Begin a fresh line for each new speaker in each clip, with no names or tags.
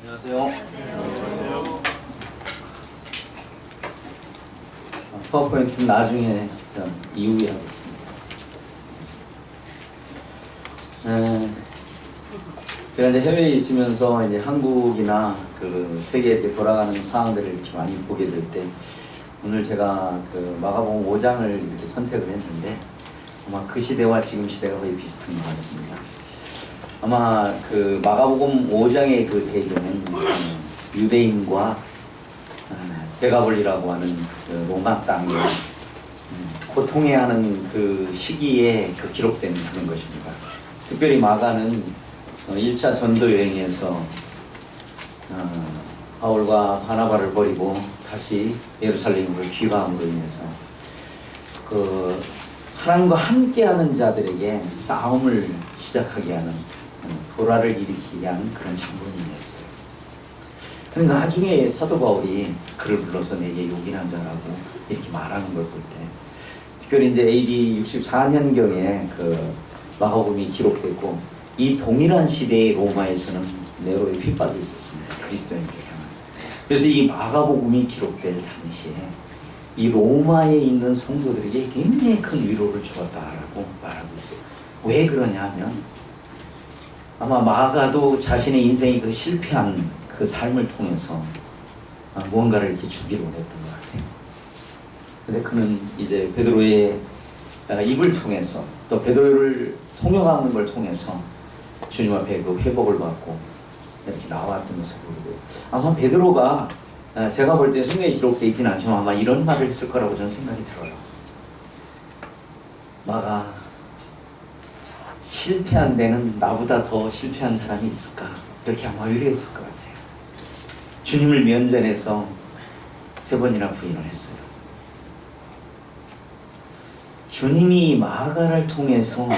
안녕하세요. 안녕하세요. 파워포인트는 나중에 이후에 하겠습니다. 제가 이제 해외에 있으면서 이제 한국이나 그 세계에 이렇게 돌아가는 상황들을 이렇게 많이 보게 될 때, 오늘 제가 그 마가복음 5장을 이렇게 선택을 했는데, 아마 그 시대와 지금 시대가 거의 비슷한 것 같습니다. 아마 그 마가복음 5장의 그 배경은 유대인과 데가볼리라고 하는 그 로마 땅에 고통해하는 그 시기에 그 기록된 그런 것입니다. 특별히 마가는 1차 전도 여행에서 바울과 바나바를 버리고 다시 예루살렘으로 귀가함으로 인해서 그 하나님과 함께하는 자들에게 싸움을 시작하게 하는, 불화를 일으키게 하는 그런 장본인이었어요. 근데 나중에 사도 바울이 그를 불러서 내게 요긴한 자라고 이렇게 말하는 걸 볼 때, 특별히 이제 AD 64년경에 그 마가복음이 기록됐고, 이 동일한 시대의 로마에서는 네로의 핍박이 있었습니다. 그리스도인들 향한. 그래서 이 마가복음이 기록될 당시에 이 로마에 있는 성도들에게 굉장히 큰 위로를 주었다라고 말하고 있어요. 왜 그러냐 하면, 아마 마가도 자신의 인생이 그 실패한 그 삶을 통해서 무언가를 이렇게 주기로 했던 것 같아요. 근데 그는 이제 베드로의 입을 통해서, 또 베드로를 통역하는 걸 통해서 주님 앞에 그 회복을 받고 이렇게 나왔던 것을 보고, 아마 베드로가 제가 볼 때 성경에 기록되어 있지는 않지만 아마 이런 말을 했을 거라고 저는 생각이 들어요. 마가, 실패한 데는 나보다 더 실패한 사람이 있을까? 이렇게 아마 위로했을 것 같아요. 주님을 면전에서 3번이나 부인을 했어요. 주님이 마가를 통해서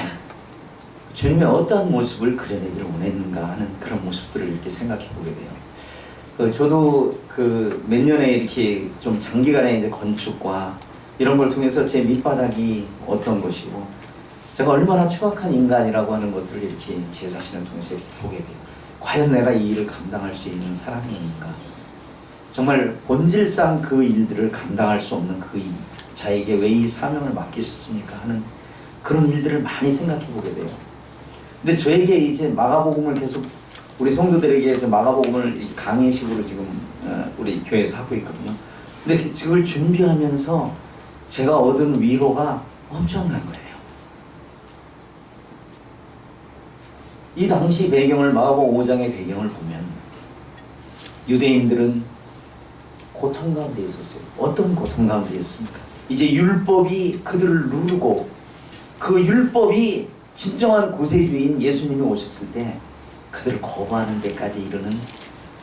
주님의 어떠한 모습을 그려내기를 원했는가 하는 그런 모습들을 이렇게 생각해 보게 돼요. 저도 그 몇 년에 이렇게 좀 장기간의 이제 건축과 이런 걸 통해서 제 밑바닥이 어떤 것이고, 제가 얼마나 추악한 인간이라고 하는 것들을 이렇게 제 자신을 통해서 이렇게 보게 돼요. 과연 내가 이 일을 감당할 수 있는 사람인가? 정말 본질상 그 일들을 감당할 수 없는 그 일, 자에게 왜 이 사명을 맡기셨습니까? 하는 그런 일들을 많이 생각해 보게 돼요. 근데 저에게 이제 마가복음을 계속 우리 성도들에게 마가복음을 강의식으로 지금 우리 교회에서 하고 있거든요. 근데 그걸 준비하면서 제가 얻은 위로가 엄청난 거예요. 이 당시 배경을, 마가복음 5장의 배경을 보면 유대인들은 고통 가운데 있었어요. 어떤 고통 가운데 있습니까? 이제 율법이 그들을 누르고, 그 율법이 진정한 구세주인 예수님이 오셨을 때 그들을 거부하는 데까지 이르는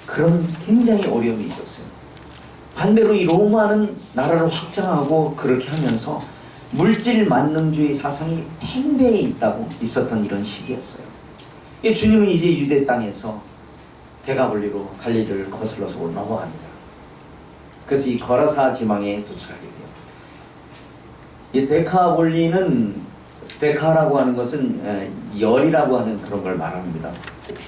그런 굉장히 어려움이 있었어요. 반대로 이 로마는 나라를 확장하고 그렇게 하면서 물질 만능주의 사상이 팽배해 있었던 이런 시기였어요. 주님은 이제 유대 땅에서 데가볼리로 갈릴리를 거슬러서 넘어갑니다. 그래서 이 거라사 지방에 도착하게 돼요. 이 데카라고 하는 것은 열이라고 하는 그런 걸 말합니다.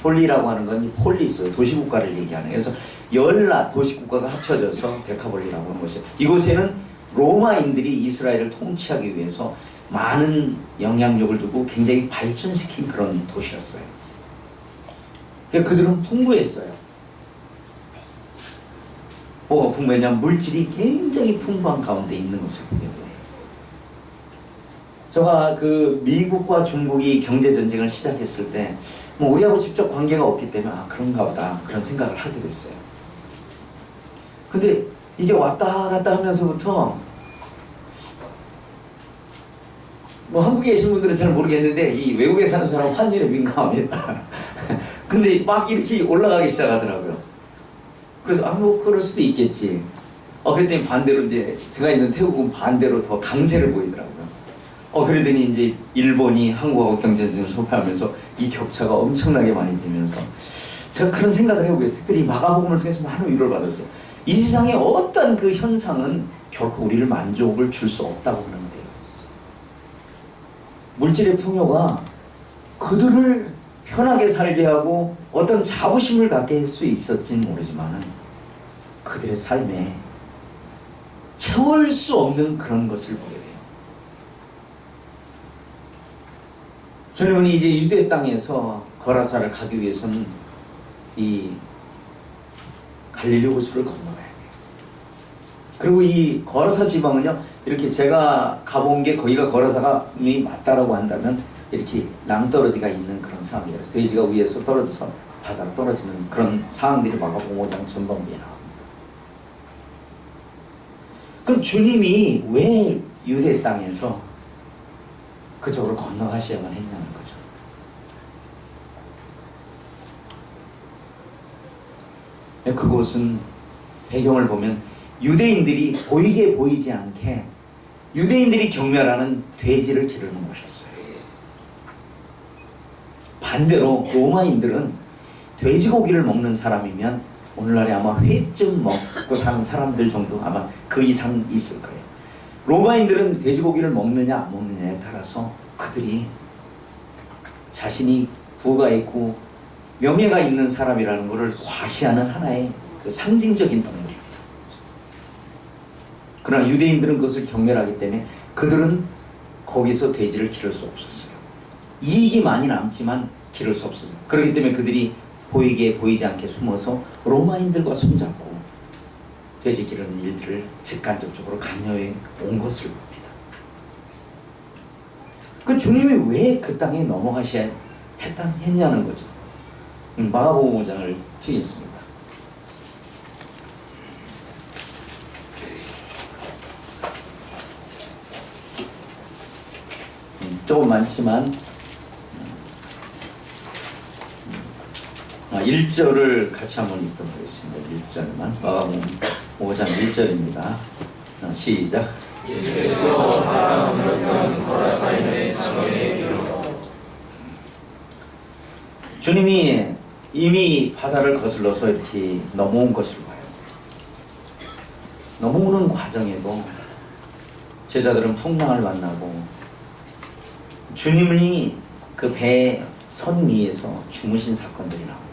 폴리라고 하는 건 폴리스, 도시국가를 얘기하는. 그래서 열나 도시국가가 합쳐져서 데카볼리라고 하는 것이에요. 이곳에는 로마인들이 이스라엘을 통치하기 위해서 많은 영향력을 두고 굉장히 발전시킨 그런 도시였어요. 그러니까 그들은 풍부했어요. 뭐가 풍부했냐면 물질이 굉장히 풍부한 가운데 있는 것을 보게 돼요. 제가 그 미국과 중국이 경제전쟁을 시작했을 때, 뭐 우리하고 직접 관계가 없기 때문에 그런가 보다 그런 생각을 하게 됐어요. 근데 이게 왔다 갔다 하면서부터, 뭐 한국에 계신 분들은 잘 모르겠는데 이 외국에 사는 사람은 환율에 민감합니다. 근데 막 이렇게 올라가기 시작하더라고요. 그래서 뭐 그럴 수도 있겠지. 그랬더니 반대로 이제 제가 있는 태국은 반대로 더 강세를 보이더라고요. 그러더니 이제 일본이 한국하고 경제전쟁을 소파하면서 이 격차가 엄청나게 많이 되면서 제가 그런 생각을 해보고 있어요. 특별히 마가복음을 통해서 많은 위로를 받았어요. 이 세상의 어떤 그 현상은 결코 우리를 만족을 줄 수 없다고 그러는 거예요. 물질의 풍요가 그들을 편하게 살게 하고 어떤 자부심을 갖게 할 수 있었지는 모르지만 그들의 삶에 채울 수 없는 그런 것을 보게 돼요. 주님은 이제 유대 땅에서 거라사를 가기 위해서는 이 갈릴리 호수를 건너가야 돼요. 그리고 이 거라사 지방은요, 이렇게 제가 가본 게 거기가 거라사가 맞다라고 한다면 이렇게 낭떠러지가 있는 그런 상황이에요. 돼지가 위에서 떨어져서 바다로 떨어지는 그런 상황들이 마가복음 5장 전반부에 나옵니다. 그럼 주님이 왜 유대 땅에서 그쪽으로 건너가셔야만 했냐는 거죠. 그곳은 배경을 보면 유대인들이 보이게 보이지 않게 유대인들이 경멸하는 돼지를 기르는 곳이었어요. 반대로 로마인들은 돼지고기를 먹는 사람이면 오늘날에 아마 회쯤 먹고 사는 사람들 정도 아마 그 이상 있을 거예요. 로마인들은 돼지고기를 먹느냐 안 먹느냐에 따라서 그들이 자신이 부가 있고 명예가 있는 사람이라는 것을 과시하는 하나의 그 상징적인 동물입니다. 그러나 유대인들은 그것을 경멸하기 때문에 그들은 거기서 돼지를 기를 수 없었어요. 이익이 많이 남지만 기를 수 없었어요. 그렇기 때문에 그들이 보이게 보이지 않게 숨어서 로마인들과 손잡고 돼지 기르는 일들을 직간접적으로 관여해 온 것을 봅니다. 그 주님이 왜 그 땅에 넘어가셔야 했냐는 거죠. 마가복음 5장을 펴겠습니다. 조금 많지만 1절을 같이 한번 읽도록 하겠습니다. 1절만 마가복음 5장 1절입니다. 시작. 주님이 이미 바다를 거슬러서 이렇게 넘어온 것을 봐요. 넘어오는 과정에도 제자들은 풍랑을 만나고 주님이 그 배 선 위에서 주무신 사건들이 나옵니다.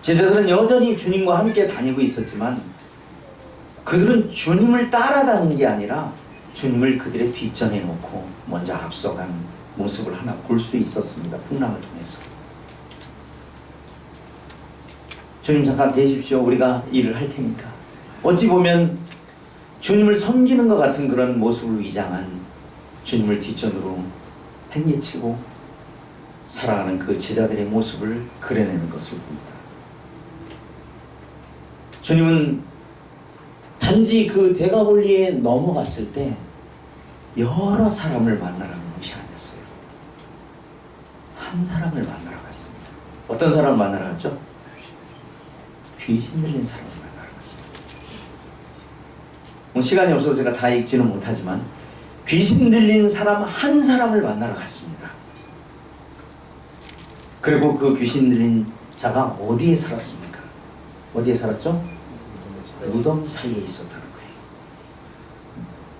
제자들은 여전히 주님과 함께 다니고 있었지만 그들은 주님을 따라다닌 게 아니라 주님을 그들의 뒷전에 놓고 먼저 앞서간 모습을 하나 볼 수 있었습니다. 풍랑을 통해서. 주님 잠깐 계십시오. 우리가 일을 할 테니까. 어찌 보면 주님을 섬기는 것 같은 그런 모습을 위장한 주님을 뒷전으로 행리치고 살아가는 그 제자들의 모습을 그려내는 것을 봅니다. 주님은 단지 그 대가볼리에 넘어갔을 때 여러 사람을 만나라는 것이 아니었어요. 한 사람을 만나러 갔습니다. 어떤 사람을 만나러 갔죠? 귀신 들린 사람을 만나러 갔습니다. 시간이 없어서 제가 다 읽지는 못하지만 귀신 들린 사람 한 사람을 만나러 갔습니다. 그리고 그 귀신 들린 자가 어디에 살았습니까? 어디에 살았죠? 무덤 사이에 있었다는 거예요.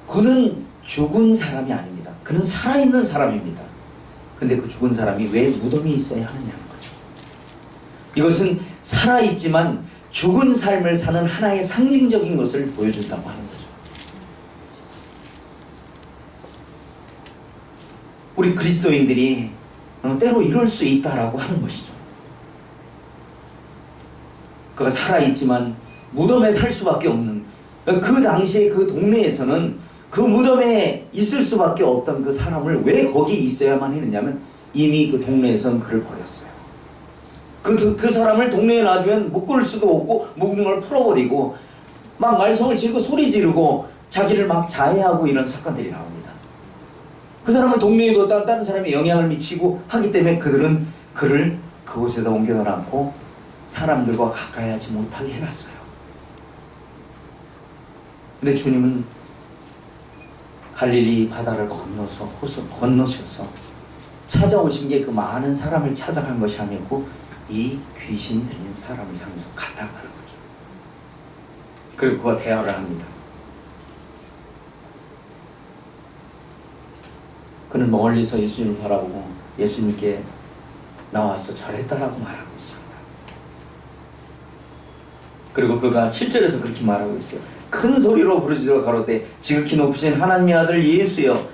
그는 죽은 사람이 아닙니다. 그는 살아있는 사람입니다. 근데 그 죽은 사람이 왜 무덤에 있어야 하느냐는 거죠. 이것은 살아있지만 죽은 삶을 사는 하나의 상징적인 것을 보여준다고 하는 거죠. 우리 그리스도인들이 때로 이럴 수 있다라고 하는 것이죠. 그가 살아있지만 무덤에 살 수밖에 없는, 그 당시에 그 동네에서는 그 무덤에 있을 수밖에 없던 그 사람을 왜 거기 있어야만 했느냐면 이미 그 동네에서는 그를 버렸어요. 그 사람을 동네에 놔두면 묶을 수도 없고 묶은 걸 풀어버리고 막 말썽을 지르고 소리 지르고 자기를 막 자해하고 이런 사건들이 나옵니다. 그 사람을 동네에 뒀다 다른 사람이 영향을 미치고 하기 때문에 그들은 그를 그곳에다 옮겨다 놨고 사람들과 가까이 하지 못하게 해놨어요. 근데 주님은 갈릴리 바다를 건너셔서 찾아오신 게 그 많은 사람을 찾아간 것이 아니고 이 귀신 들린 사람을 향해서 갔다 가는 거죠. 그리고 그와 대화를 합니다. 그는 멀리서 예수님을 바라보고 예수님께 나와서 절했다라고 말하고 있습니다. 그리고 그가 7절에서 그렇게 말하고 있어요. 큰 소리로 부르짖어 가로되 지극히 높으신 하나님의 아들 예수여,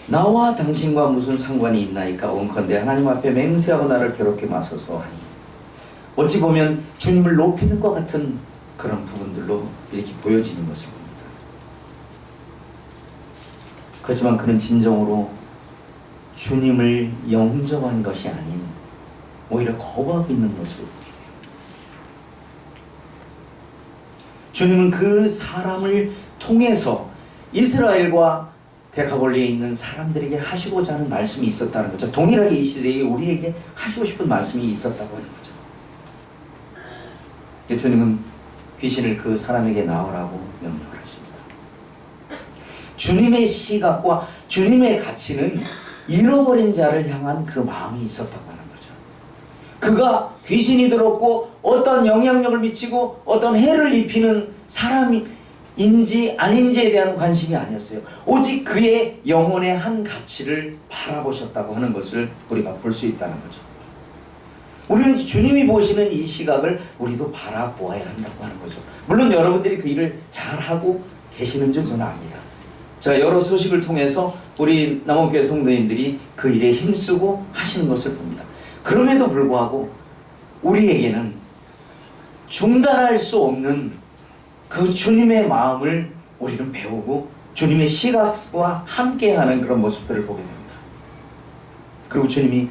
나와 당신과 무슨 상관이 있나이까? 원컨대 하나님 앞에 맹세하고 나를 괴롭게 마소서 하니. 어찌 보면 주님을 높이는 것 같은 그런 부분들로 이렇게 보여지는 것을 봅니다. 그렇지만 그는 진정으로 주님을 영접한 것이 아닌 오히려 거부하고 있는 모습을 보게 돼요. 주님은 그 사람을 통해서 이스라엘과 데카볼리에 있는 사람들에게 하시고자 하는 말씀이 있었다는 거죠. 동일하게 이 시대에 우리에게 하시고 싶은 말씀이 있었다고 하는 거죠. 주님은 귀신을 그 사람에게 나오라고 명령을 하십니다. 주님의 시각과 주님의 가치는 잃어버린 자를 향한 그 마음이 있었다고 하는 거죠. 그가 귀신이 들었고 어떤 영향력을 미치고 어떤 해를 입히는 사람인지 아닌지에 대한 관심이 아니었어요. 오직 그의 영혼의 한 가치를 바라보셨다고 하는 것을 우리가 볼 수 있다는 거죠. 우리는 주님이 보시는 이 시각을 우리도 바라보아야 한다고 하는 거죠. 물론 여러분들이 그 일을 잘하고 계시는 줄 저는 압니다. 제가 여러 소식을 통해서 우리 남원교회 성도님들이 그 일에 힘쓰고 하시는 것을 봅니다. 그럼에도 불구하고 우리에게는 중단할 수 없는 그 주님의 마음을 우리는 배우고 주님의 시각과 함께하는 그런 모습들을 보게 됩니다. 그리고 주님이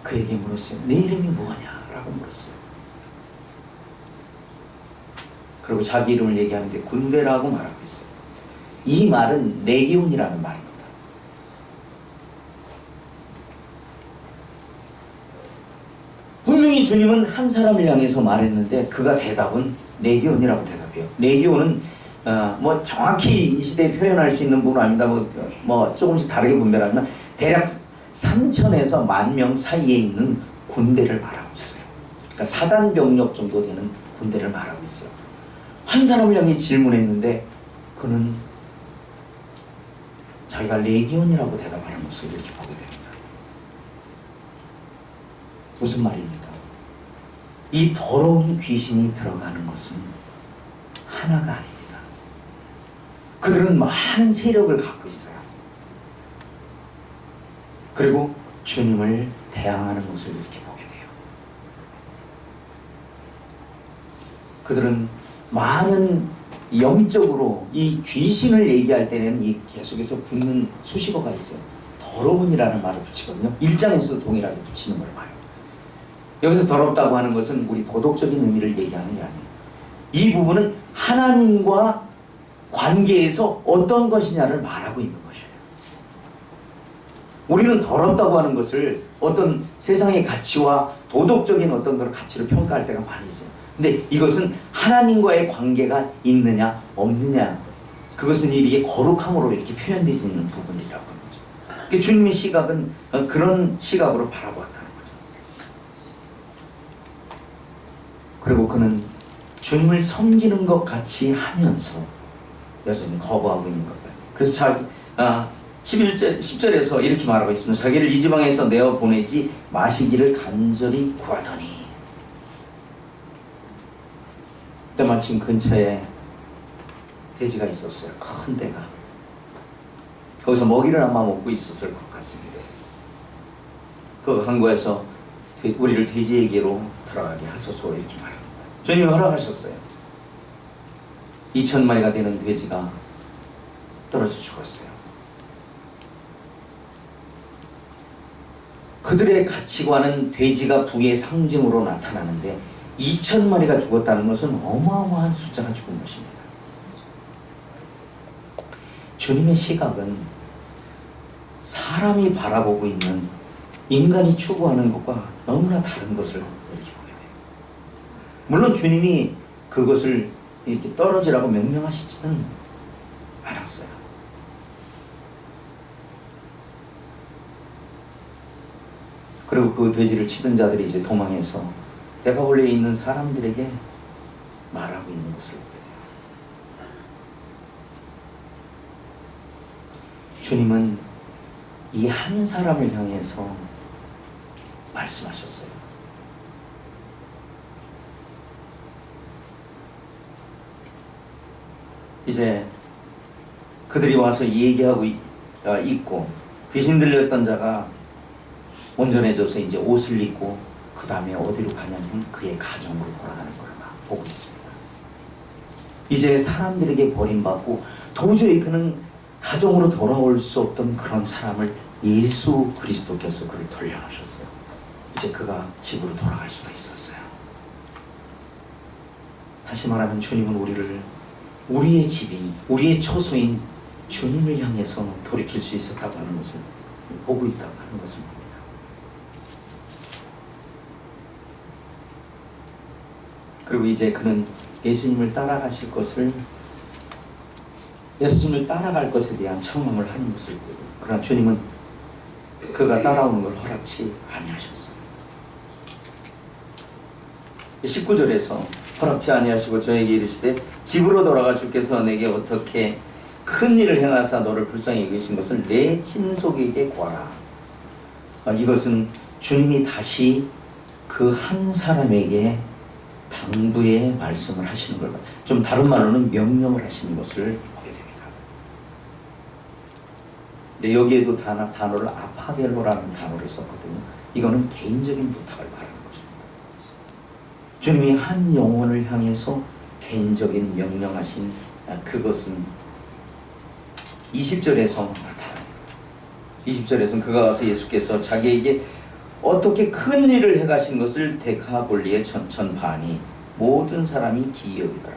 그에게 물었어요. 내 이름이 뭐냐? 라고 물었어요. 그리고 자기 이름을 얘기하는데 군대라고 말하고 있어요. 이 말은 레기온이라는 말입니다. 분명히 주님은 한 사람을 향해서 말했는데 그가 대답은 레기온이라고 대답해요. 레기온은 뭐 정확히 이 시대에 표현할 수 있는 부분은 아닙니다. 뭐 조금씩 다르게 분별하면 대략 3,000에서 10,000명 사이에 있는 군대를 말하고 있어요. 그러니까 사단병력 정도 되는 군대를 말하고 있어요. 한 사람을 향해 질문했는데 그는 자기가 레기온이라고 대답하는 모습을 이렇게 보게 됩니다. 무슨 말입니까? 이 더러운 귀신이 들어가는 것은 하나가 아닙니다. 그들은 많은 세력을 갖고 있어요. 그리고 주님을 대항하는 모습을 이렇게 보게 돼요. 그들은 많은 영적으로 이 귀신을 얘기할 때는 이 계속해서 붙는 수식어가 있어요. 더러운이라는 말을 붙이거든요. 1장에서도 동일하게 붙이는 걸 봐요. 여기서 더럽다고 하는 것은 우리 도덕적인 의미를 얘기하는 게 아니에요. 이 부분은 하나님과 관계에서 어떤 것이냐를 말하고 있는 것이에요. 우리는 더럽다고 하는 것을 어떤 세상의 가치와 도덕적인 어떤 그런 가치로 평가할 때가 많이 있어요. 근데 이것은 하나님과의 관계가 있느냐 없느냐, 그것은 이게 거룩함으로 이렇게 표현되지 있는 부분이라고 하는 거죠. 그러니까 주님의 시각은 그런 시각으로 바라보았다는 거죠. 그리고 그는 주님을 섬기는 것 같이 하면서 여전히 거부하고 있는 것 같아요. 그래서 자기 10절에서 이렇게 말하고 있습니다. 자기를 이 지방에서 내어 보내지 마시기를 간절히 구하더니. 그때 마침 근처에 돼지가 있었어요. 큰 데가. 거기서 먹이를 아마 먹고 있었을 것 같습니다. 그 항구에서 우리를 돼지에게로 들어가게 하소서 이렇게 말합니다. 주님이 허락하셨어요. 2,000마리가 되는 돼지가 떨어져 죽었어요. 그들의 가치관은 돼지가 부의 상징으로 나타나는데 2,000마리가 죽었다는 것은 어마어마한 숫자가 죽은 것입니다. 주님의 시각은 사람이 바라보고 있는 인간이 추구하는 것과 너무나 다른 것을 이렇게 보게 돼요. 물론 주님이 그것을 이렇게 떨어지라고 명령하시지는 않았어요. 그리고 그 돼지를 치던 자들이 이제 도망해서 데카볼리에 있는 사람들에게 말하고 있는 것을 보게 돼요. 주님은 이 한 사람을 향해서 말씀하셨어요. 이제 그들이 와서 얘기하고 있고, 귀신 들렸던 자가 온전해져서 이제 옷을 입고 그 다음에 어디로 가냐면 그의 가정으로 돌아가는 걸 보고 있습니다. 이제 사람들에게 버림받고 도저히 그는 가정으로 돌아올 수 없던 그런 사람을 예수 그리스도께서 그를 돌려놓으셨어요. 이제 그가 집으로 돌아갈 수가 있었어요. 다시 말하면 주님은 우리의 집인, 우리의 처소인 주님을 향해서 돌이킬 수 있었다고 하는 것을 보고 있다고 하는 것을 봅니다. 그리고 이제 그는 예수님을 따라갈 것에 대한 청망을 하는 것을 보고, 그러나 주님은 그가 따라오는 걸 허락치 아니하셨어요. 19절에서 허락치 아니하시고 저에게 이르시되 집으로 돌아가 주께서 내게 어떻게 큰 일을 행하사 너를 불쌍히 여기신 것을 내 친속에게 구하라. 이것은 주님이 다시 그 한 사람에게 당부의 말씀을 하시는 걸, 좀 다른 말로는 명령을 하시는 것을 보게 됩니다. 근데 여기에도 단어를 아파겔로라는 단어를 썼거든요. 이거는 개인적인 부탁을 말하는 것입니다. 주님이 한 영혼을 향해서 개인적인 명령하신 그것은 20절에서 나타납니다. 20절에서는 그가 와서 예수께서 자기에게 어떻게 큰 일을 해가신 것을 데카볼리에 전파하니 모든 사람이 기이 여기더라.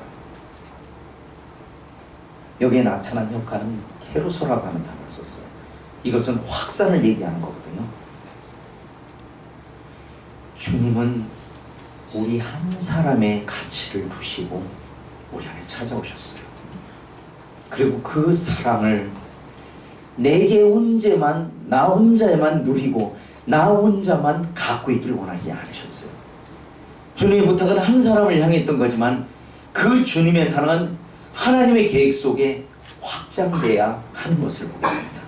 여기에 나타난 효과는 케로소라고 하는 단어를 썼어요. 이것은 확산을 얘기하는 거거든요. 주님은 우리 한 사람의 가치를 두시고 우리 안에 찾아오셨어요. 그리고 그 사랑을 내게 혼자만, 나 혼자만 누리고 나 혼자만 갖고 있길 원하지 않으셨어요. 주님의 부탁은 한 사람을 향했던 거지만 그 주님의 사랑은 하나님의 계획 속에 확장돼야 하는 것을 보게 됩니다.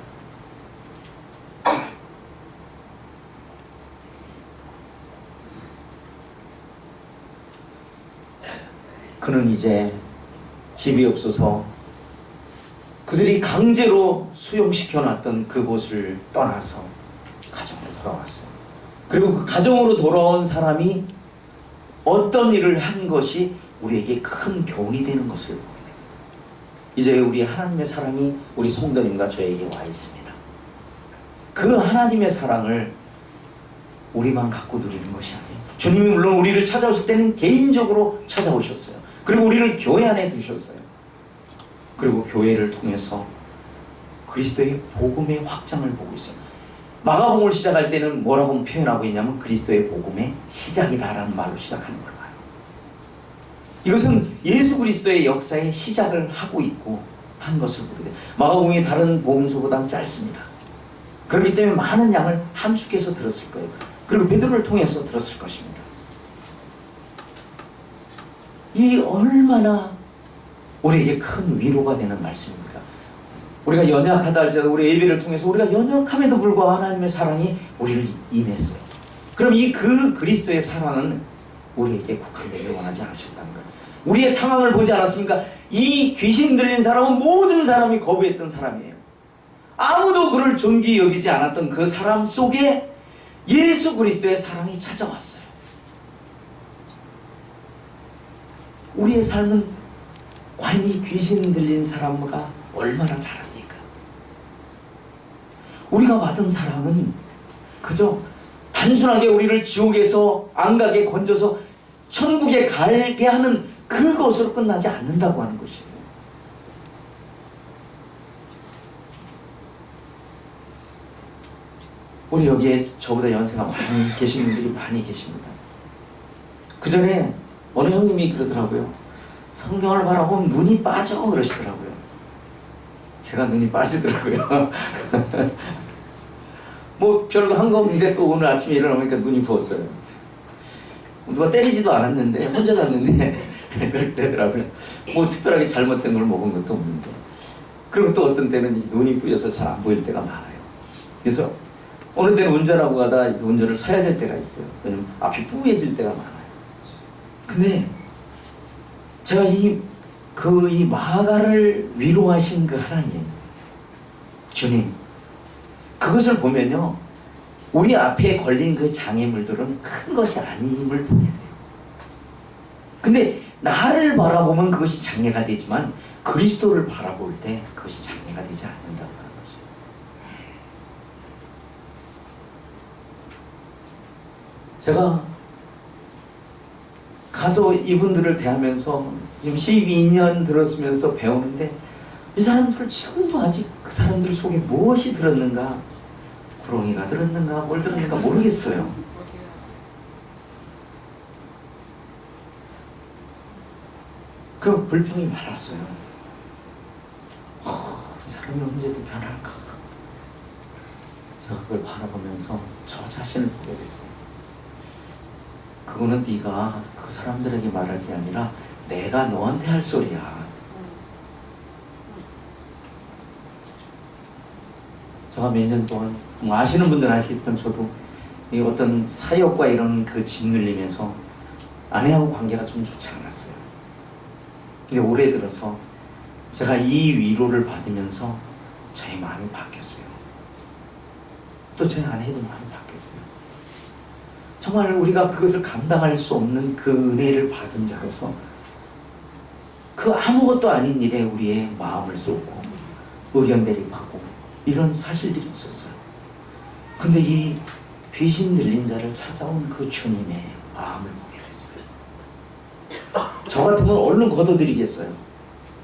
그는 이제 집이 없어서 그들이 강제로 수용시켜 놨던 그곳을 떠나서 가정으로 돌아왔어요. 그리고 그 가정으로 돌아온 사람이 어떤 일을 한 것이 우리에게 큰 교훈이 되는 것을 보게 됩니다. 이제 우리 하나님의 사랑이 우리 성도님과 저에게 와 있습니다. 그 하나님의 사랑을 우리만 갖고 누리는 것이 아니에요. 주님이 물론 우리를 찾아오실 때는 개인적으로 찾아오셨어요. 그리고 우리를 교회 안에 두셨어요. 그리고 교회를 통해서 그리스도의 복음의 확장을 보고 있어요. 마가복음을 시작할 때는 뭐라고 표현하고 있냐면 그리스도의 복음의 시작이다라는 말로 시작하는 걸 봐요. 이것은 예수 그리스도의 역사의 시작을 하고 있고 한 것을 보게 돼요. 마가복음이 다른 복음서보다 짧습니다. 그렇기 때문에 많은 양을 함축해서 들었을 거예요. 그리고 베드로를 통해서 들었을 것입니다. 이 얼마나 우리에게 큰 위로가 되는 말씀입니까? 우리가 연약하다 할지라도 우리 예배를 통해서 우리가 연약함에도 불구하고 하나님의 사랑이 우리를 임했어요. 그럼 이 그 그리스도의 사랑은 우리에게 국한되길 원하지 않으셨다는 거예요. 우리의 상황을 보지 않았습니까? 이 귀신 들린 사람은 모든 사람이 거부했던 사람이에요. 아무도 그를 존귀히 여기지 않았던 그 사람 속에 예수 그리스도의 사랑이 찾아왔어요. 우리의 삶은 과연 이 귀신 들린 사람과 얼마나 다릅니까? 우리가 받은 사랑은 그저 단순하게 우리를 지옥에서 안 가게 건져서 천국에 가게 하는 그것으로 끝나지 않는다고 하는 것이에요. 우리 여기에 저보다 연세가 많이 계신 분들이 많이 계십니다. 그 전에 어느 형님이 그러더라고요. 성경을 바라보면 눈이 빠져 그러시더라고요. 제가 눈이 빠지더라고요. 뭐 별거 한 거 없는데 또 오늘 아침에 일어나니까 눈이 부었어요. 누가 때리지도 않았는데 혼자 잤는데 그렇게 되더라고요. 뭐 특별하게 잘못된 걸 먹은 것도 없는데. 그리고 또 어떤 때는 이 눈이 부여서 잘 안 보일 때가 많아요. 그래서 어느 때는 운전하고 가다가 운전을 서야 될 때가 있어요. 왜냐면 앞이 뿌얘질 때가 많아요. 근데 제가 이 마가를 위로하신 그 하나님, 주님, 그것을 보면요, 우리 앞에 걸린 그 장애물들은 큰 것이 아님을 보게 돼요. 근데 나를 바라보면 그것이 장애가 되지만 그리스도를 바라볼 때 그것이 장애가 되지 않는다는 것이에요. 제가 가서 이분들을 대하면서 지금 12년 들었으면서 배우는데 이 사람들 지금도 아직 그 사람들 속에 무엇이 들었는가, 구렁이가 들었는가 뭘 들었는가 모르겠어요. 그 불평이 많았어요. 이 사람이 언제도 변할까. 제가 그걸 바라보면서 저 자신을 보게 됐어요. 그거는 네가 그 사람들에게 말할 게 아니라 내가 너한테 할 소리야. 제가 몇 년 동안 아시는 분들은 아시겠지만 저도 이 어떤 사역과 이런 그 짓눌리면서 아내하고 관계가 좀 좋지 않았어요. 근데 올해 들어서 제가 이 위로를 받으면서 저의 마음이 바뀌었어요. 또 저희 아내도 마음이 바뀌었어요. 정말 우리가 그것을 감당할 수 없는 그 은혜를 받은 자로서 그 아무것도 아닌 일에 우리의 마음을 쏟고 의견 대립하고 이런 사실들이 있었어요. 근데 이 귀신 들린 자를 찾아온 그 주님의 마음을 보게 됐어요. 저 같으면 얼른 걷어들이겠어요.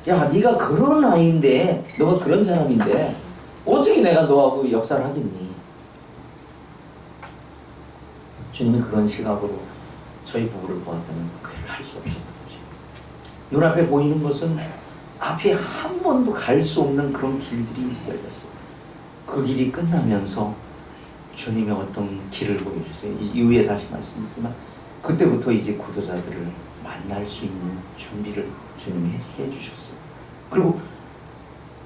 야, 네가 그런 아이인데, 너가 그런 사람인데 어떻게 내가 너하고 역사를 하겠니? 주님이 그런 시각으로 저희 부부를 보았다면 그를 할 수 없었던 거죠. 눈앞에 보이는 것은 앞에 한 번도 갈 수 없는 그런 길들이 열렸어요. 그 길이 끝나면서 주님의 어떤 길을 보여주세요. 이후에 다시 말씀드리지만 그때부터 이제 구도자들을 만날 수 있는 준비를 주님이 해주셨어요. 그리고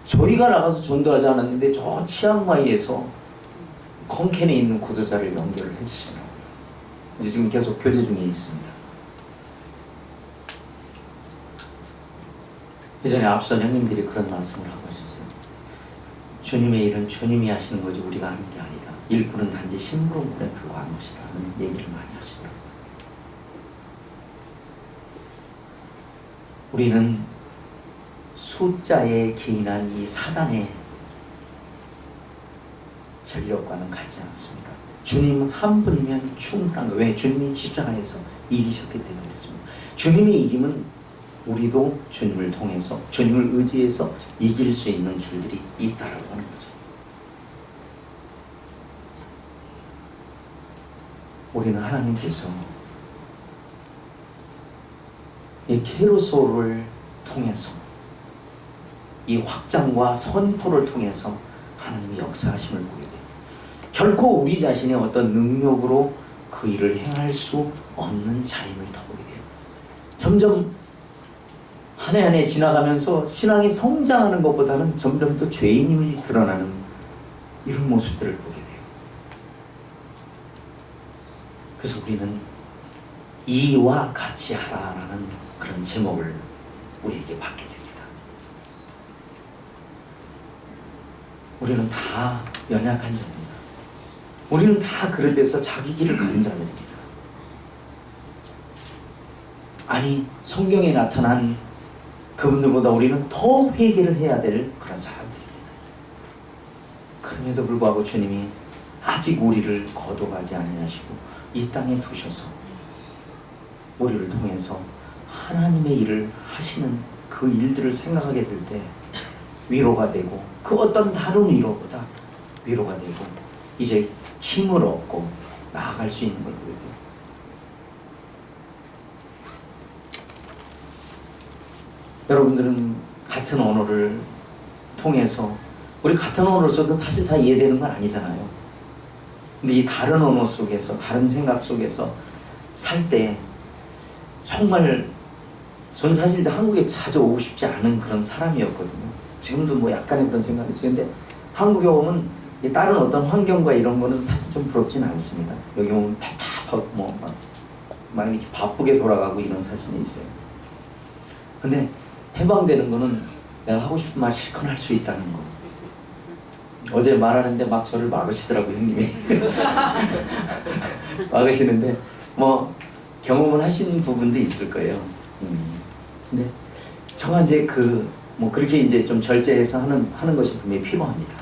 저희가 나가서 전도하지 않았는데 저 치앙마이에서 콩켄에 있는 구도자를 연결을 해주시더라고요. 이제 지금 계속 교제 중에 있습니다. 예전에 앞선 형님들이 그런 말씀을 하고 하셨어요. 주님의 일은 주님이 하시는 거지 우리가 하는 게 아니다. 일꾼은 단지 심부름꾼에 불과한 것이다 하는 얘기를 많이 하시더라고요. 우리는 숫자에 기인한 이 사단의 전력과는 같지 않습니다. 주님 한 분이면 충분한 거예요. 왜? 주님이 십자가에서 이기셨기 때문에 그렇습니다. 주님의 이김은 우리도 주님을 통해서 주님을 의지해서 이길 수 있는 길들이 있다라고 하는 거죠. 우리는 하나님께서 이 케루소를 통해서 이 확장과 선포를 통해서 하나님의 역사하심을 보게 돼요. 결코 우리 자신의 어떤 능력으로 그 일을 행할 수 없는 자임을 더 보게 돼요. 점점 한 해 한 해 지나가면서 신앙이 성장하는 것보다는 점점 더 죄인임이 드러나는 이런 모습들을 보게 돼요. 그래서 우리는 이와 같이 하라라는 그런 제목을 우리에게 받게 됩니다. 우리는 다 연약한 자입니다. 우리는 다 그릇에서 자기 길을 가는 자들입니다. 아니, 성경에 나타난 그분들보다 우리는 더 회개를 해야 될 그런 사람들입니다. 그럼에도 불구하고 주님이 아직 우리를 거둬가지 아니하시고 이 땅에 두셔서 우리를 통해서 하나님의 일을 하시는 그 일들을 생각하게 될 때 위로가 되고 그 어떤 다른 위로보다 위로가 되고 이제 힘을 얻고 나아갈 수 있는 걸 보게 돼요. 여러분들은 같은 언어를 통해서 우리 같은 언어를 써도 사실 다 이해되는 건 아니잖아요. 근데 이 다른 언어 속에서 다른 생각 속에서 살 때 정말 전 사실 한국에 자주 오고 싶지 않은 그런 사람이었거든요. 지금도 뭐 약간의 그런 생각이 있어요. 근데 한국에 오면 이 다른 어떤 환경과 이런 거는 사실 좀 부럽진 않습니다. 여기 오면 답답하고 막 이렇게 바쁘게 돌아가고 이런 사진이 있어요. 근데 해방되는 거는 내가 하고 싶은 말 실컷 할 수 있다는 거. 어제 말하는데 막 저를 막으시더라고요, 형님이. 막으시는데 뭐 경험을 하신 부분도 있을 거예요. 근데 저가 이제 뭐 그렇게 이제 좀 절제해서 하는 것이 분명히 필요합니다.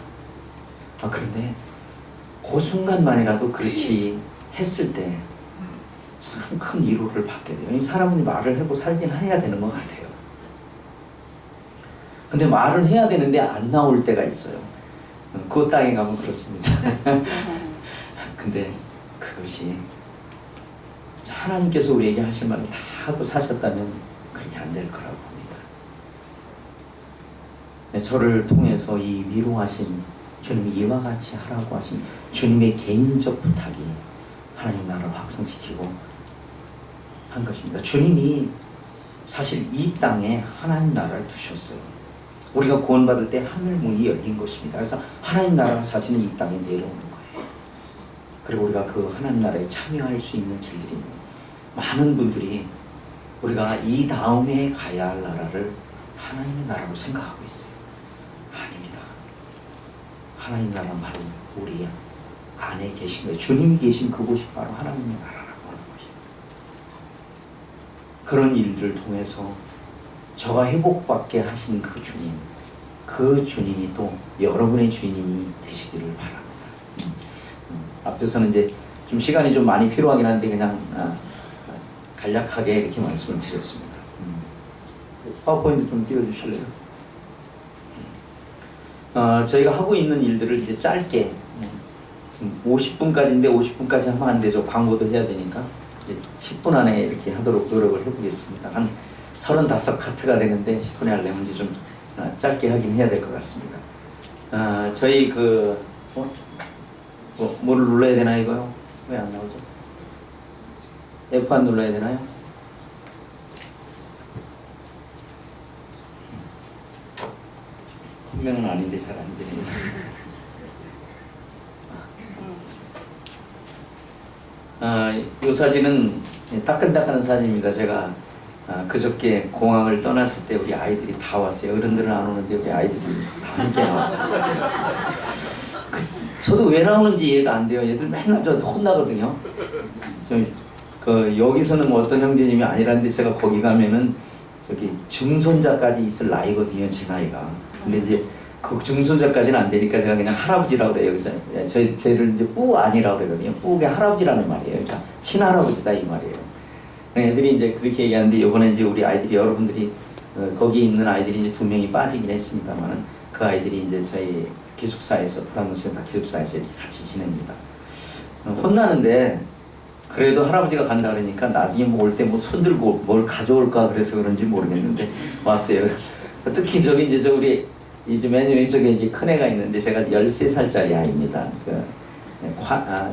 그런데 그 순간만이라도 그렇게 했을 때 참 큰 위로를 받게 돼요. 이 사람은 말을 하고 살긴 해야 되는 것 같아요. 근데 말을 해야 되는데 안 나올 때가 있어요. 그 땅에 가면 그렇습니다. 근데 그것이 하나님께서 우리에게 하실 말을 다 하고 사셨다면 그렇게 안 될 거라고 봅니다. 저를 통해서 이 위로하신 주님이 이와 같이 하라고 하신 주님의 개인적 부탁이 하나님 나라를 확성시키고 한 것입니다. 주님이 사실 이 땅에 하나님 나라를 두셨어요. 우리가 구원받을 때 하늘 문이 열린 것입니다. 그래서 하나님 나라가 사실은 이 땅에 내려오는 거예요. 그리고 우리가 그 하나님 나라에 참여할 수 있는 길들이 많은 분들이 우리가 이 다음에 가야 할 나라를 하나님의 나라로 생각하고 있어요. 아닙니다. 하나님 나라는 바로 우리 안에 계신 거예요. 주님이 계신 그곳이 바로 하나님의 나라라고 하는 것입니다. 그런 일들을 통해서 저가 회복받게 하신 그 주님이 또 여러분의 주님이 되시기를 바랍니다. 앞에서는 이제 좀 시간이 좀 많이 필요하긴 한데 그냥 간략하게 이렇게 말씀을 드렸습니다. 파워포인트 좀 띄워주실래요? 저희가 하고 있는 일들을 이제 짧게 50분까지인데 50분까지 하면 안 되죠. 광고도 해야 되니까 10분 안에 이렇게 하도록 노력을 해보겠습니다. 한 35카트가 되는데 10분에 하려면 이제 좀 짧게 하긴 해야 될 것 같습니다. 저희 뭐를 눌러야 되나 이거요? 왜 안 나오죠? F1 눌러야 되나요? 컴맹은 아닌데 잘 안 되네요. 이 사진은 따끈따끈한 사진입니다. 제가 그저께 공항을 떠났을 때 우리 아이들이 다 왔어요. 어른들은 안 오는데 우리 아이들이 다 함께 나왔어요. 저도 왜 나오는지 이해가 안 돼요. 얘들 맨날 저한테 혼나거든요. 여기서는 뭐 어떤 형제님이 아니라는데 제가 거기 가면은 저기 증손자까지 있을 나이거든요. 제 나이가. 근데 이제 그 증손자까지는 안 되니까 제가 그냥 할아버지라고 그래요. 여기서 쟤를 이제 뿌 아니라고 그러거든요. 뿌게 할아버지라는 말이에요. 그러니까 친할아버지다 이 말이에요. 애들이 이제 그렇게 얘기하는데 이번에 이제 우리 아이들이 여러분들이 거기 있는 아이들이 이제 2명이 빠지긴 했습니다만은 그 아이들이 이제 저희 기숙사에서 프랑스다 기숙사에서 이렇게 같이 지냅니다. 혼나는데 그래도 할아버지가 간다 그러니까 나중에 뭐 올 때 뭐 손들고 뭘 가져올까 그래서 그런지 모르겠는데 왔어요. 특히 저기 이제 우리 이제 맨 왼쪽에 이제 큰 애가 있는데 제가 13살짜리 아이입니다.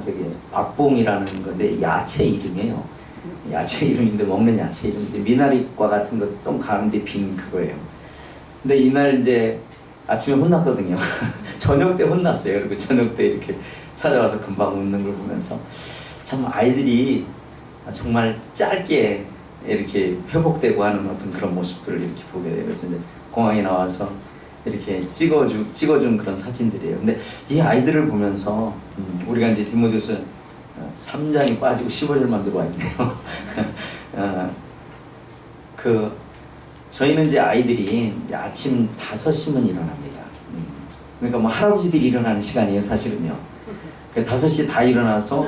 저기 박봉이라는 건데 야채 이름이에요. 야채 이름인데 먹는 야채 이름인데 미나리과 같은 거 똥 가는데 빈 그거예요. 근데 이날 이제 아침에 혼났거든요. 저녁 때 혼났어요. 그리고 저녁 때 이렇게 찾아와서 금방 웃는 걸 보면서 참 아이들이 정말 짧게 이렇게 회복되고 하는 어떤 그런 모습들을 이렇게 보게 돼요. 그래서 이제 공항에 나와서 이렇게 찍어준 그런 사진들이에요. 근데 이 아이들을 보면서 우리가 이제 디모데후서 3장이 빠지고 15절만 들어와 있네요. 저희는 이제 아이들이 이제 아침 5시면 일어납니다. 그러니까 뭐 할아버지들이 일어나는 시간이에요, 사실은요. 5시 다 일어나서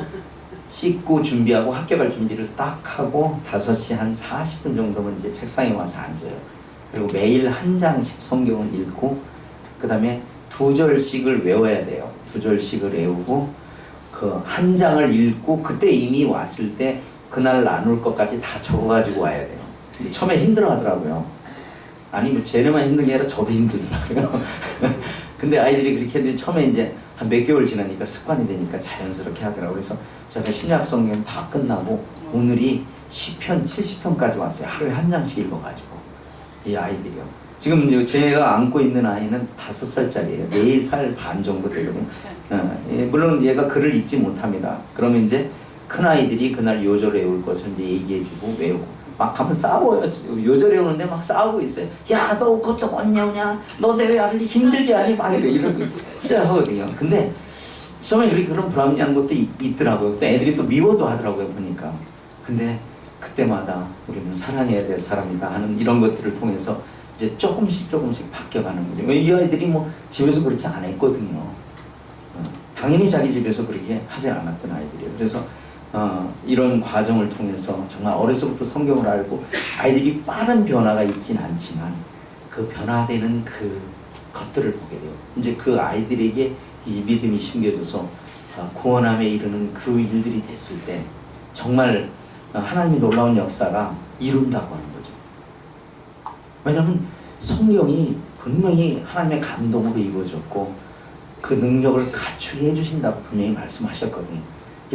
씻고 준비하고 학교 갈 준비를 딱 하고 5시 한 40분 정도면 이제 책상에 와서 앉아요. 그리고 매일 한 장씩 성경을 읽고 그 다음에 2절씩을 외워야 돼요. 2절씩을 외우고 그 한 장을 읽고 그때 이미 왔을 때 그날 나눌 것까지 다 적어가지고 와야 돼요. 이제 처음에 힘들어 하더라고요. 아니 뭐 쟤네만 힘든 게 아니라 저도 힘들더라고요. 근데 아이들이 그렇게 했는데 처음에 이제 한 몇 개월 지나니까 습관이 되니까 자연스럽게 하더라고요. 그래서 제가 신약 성경 다 끝나고 오늘이 시편 70편까지 왔어요. 하루에 한 장씩 읽어가지고 이 아이들이요. 지금 제가 안고 있는 아이는 5살짜리예요. 4살 반 정도 되거든요. 물론 얘가 글을 읽지 못합니다. 그러면 이제 큰 아이들이 그날 요절 외울 것을 이제 얘기해주고 외우고 막 하면 싸워요. 요절 외우는데 막 싸우고 있어요. 야, 너 그것도 언냐오냐? 너 내 왜 아들이 힘들게 하니? 막 이러고 시작하거든요. 근데 처음에 그렇게 그런 불합리한 것도 있더라고요. 또 애들이 또 미워도 하더라고요, 보니까. 근데 그때마다 우리는 사랑해야 될 사람이다 하는 이런 것들을 통해서 이제 조금씩 바뀌어가는 거죠. 이 아이들이 뭐 집에서 그렇게 안 했거든요. 당연히 자기 집에서 그렇게 하지 않았던 아이들이에요. 그래서 이런 과정을 통해서 정말 어려서부터 성경을 알고 아이들이 빠른 변화가 있진 않지만 그 변화되는 그 것들을 보게 돼요. 이제 그 아이들에게 이 믿음이 심겨져서 구원함에 이르는 그 일들이 됐을 때 정말 하나님의 놀라운 역사가 이룬다고 하는 거죠. 왜냐하면 성경이 분명히 하나님의 감동으로 이루어졌고 그 능력을 갖추게 해주신다고 분명히 말씀하셨거든요.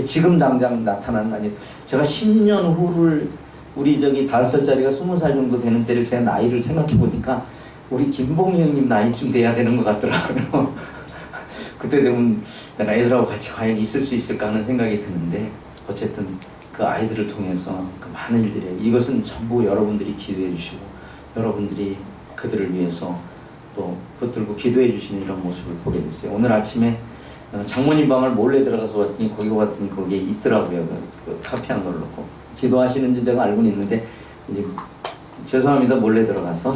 지금 당장 나타나는 아니 제가 10년 후를 우리 저기 5살짜리가 20살 정도 되는 때를 제 나이를 생각해 보니까 우리 김봉희 형님 나이쯤 돼야 되는 것 같더라고요. 그때 되면 내가 애들하고 같이 과연 있을 수 있을까 하는 생각이 드는데 어쨌든 그 아이들을 통해서 그 많은 일들이 이것은 전부 여러분들이 기도해 주시고 여러분들이 그들을 위해서 또 붙들고 기도해 주시는 이런 모습을 보게 됐어요. 오늘 아침에 장모님 방을 몰래 들어가서 봤더니 거기에 있더라고요. 그 카피한 걸 놓고 기도하시는지 제가 알고는 있는데 이제 죄송합니다 몰래 들어가서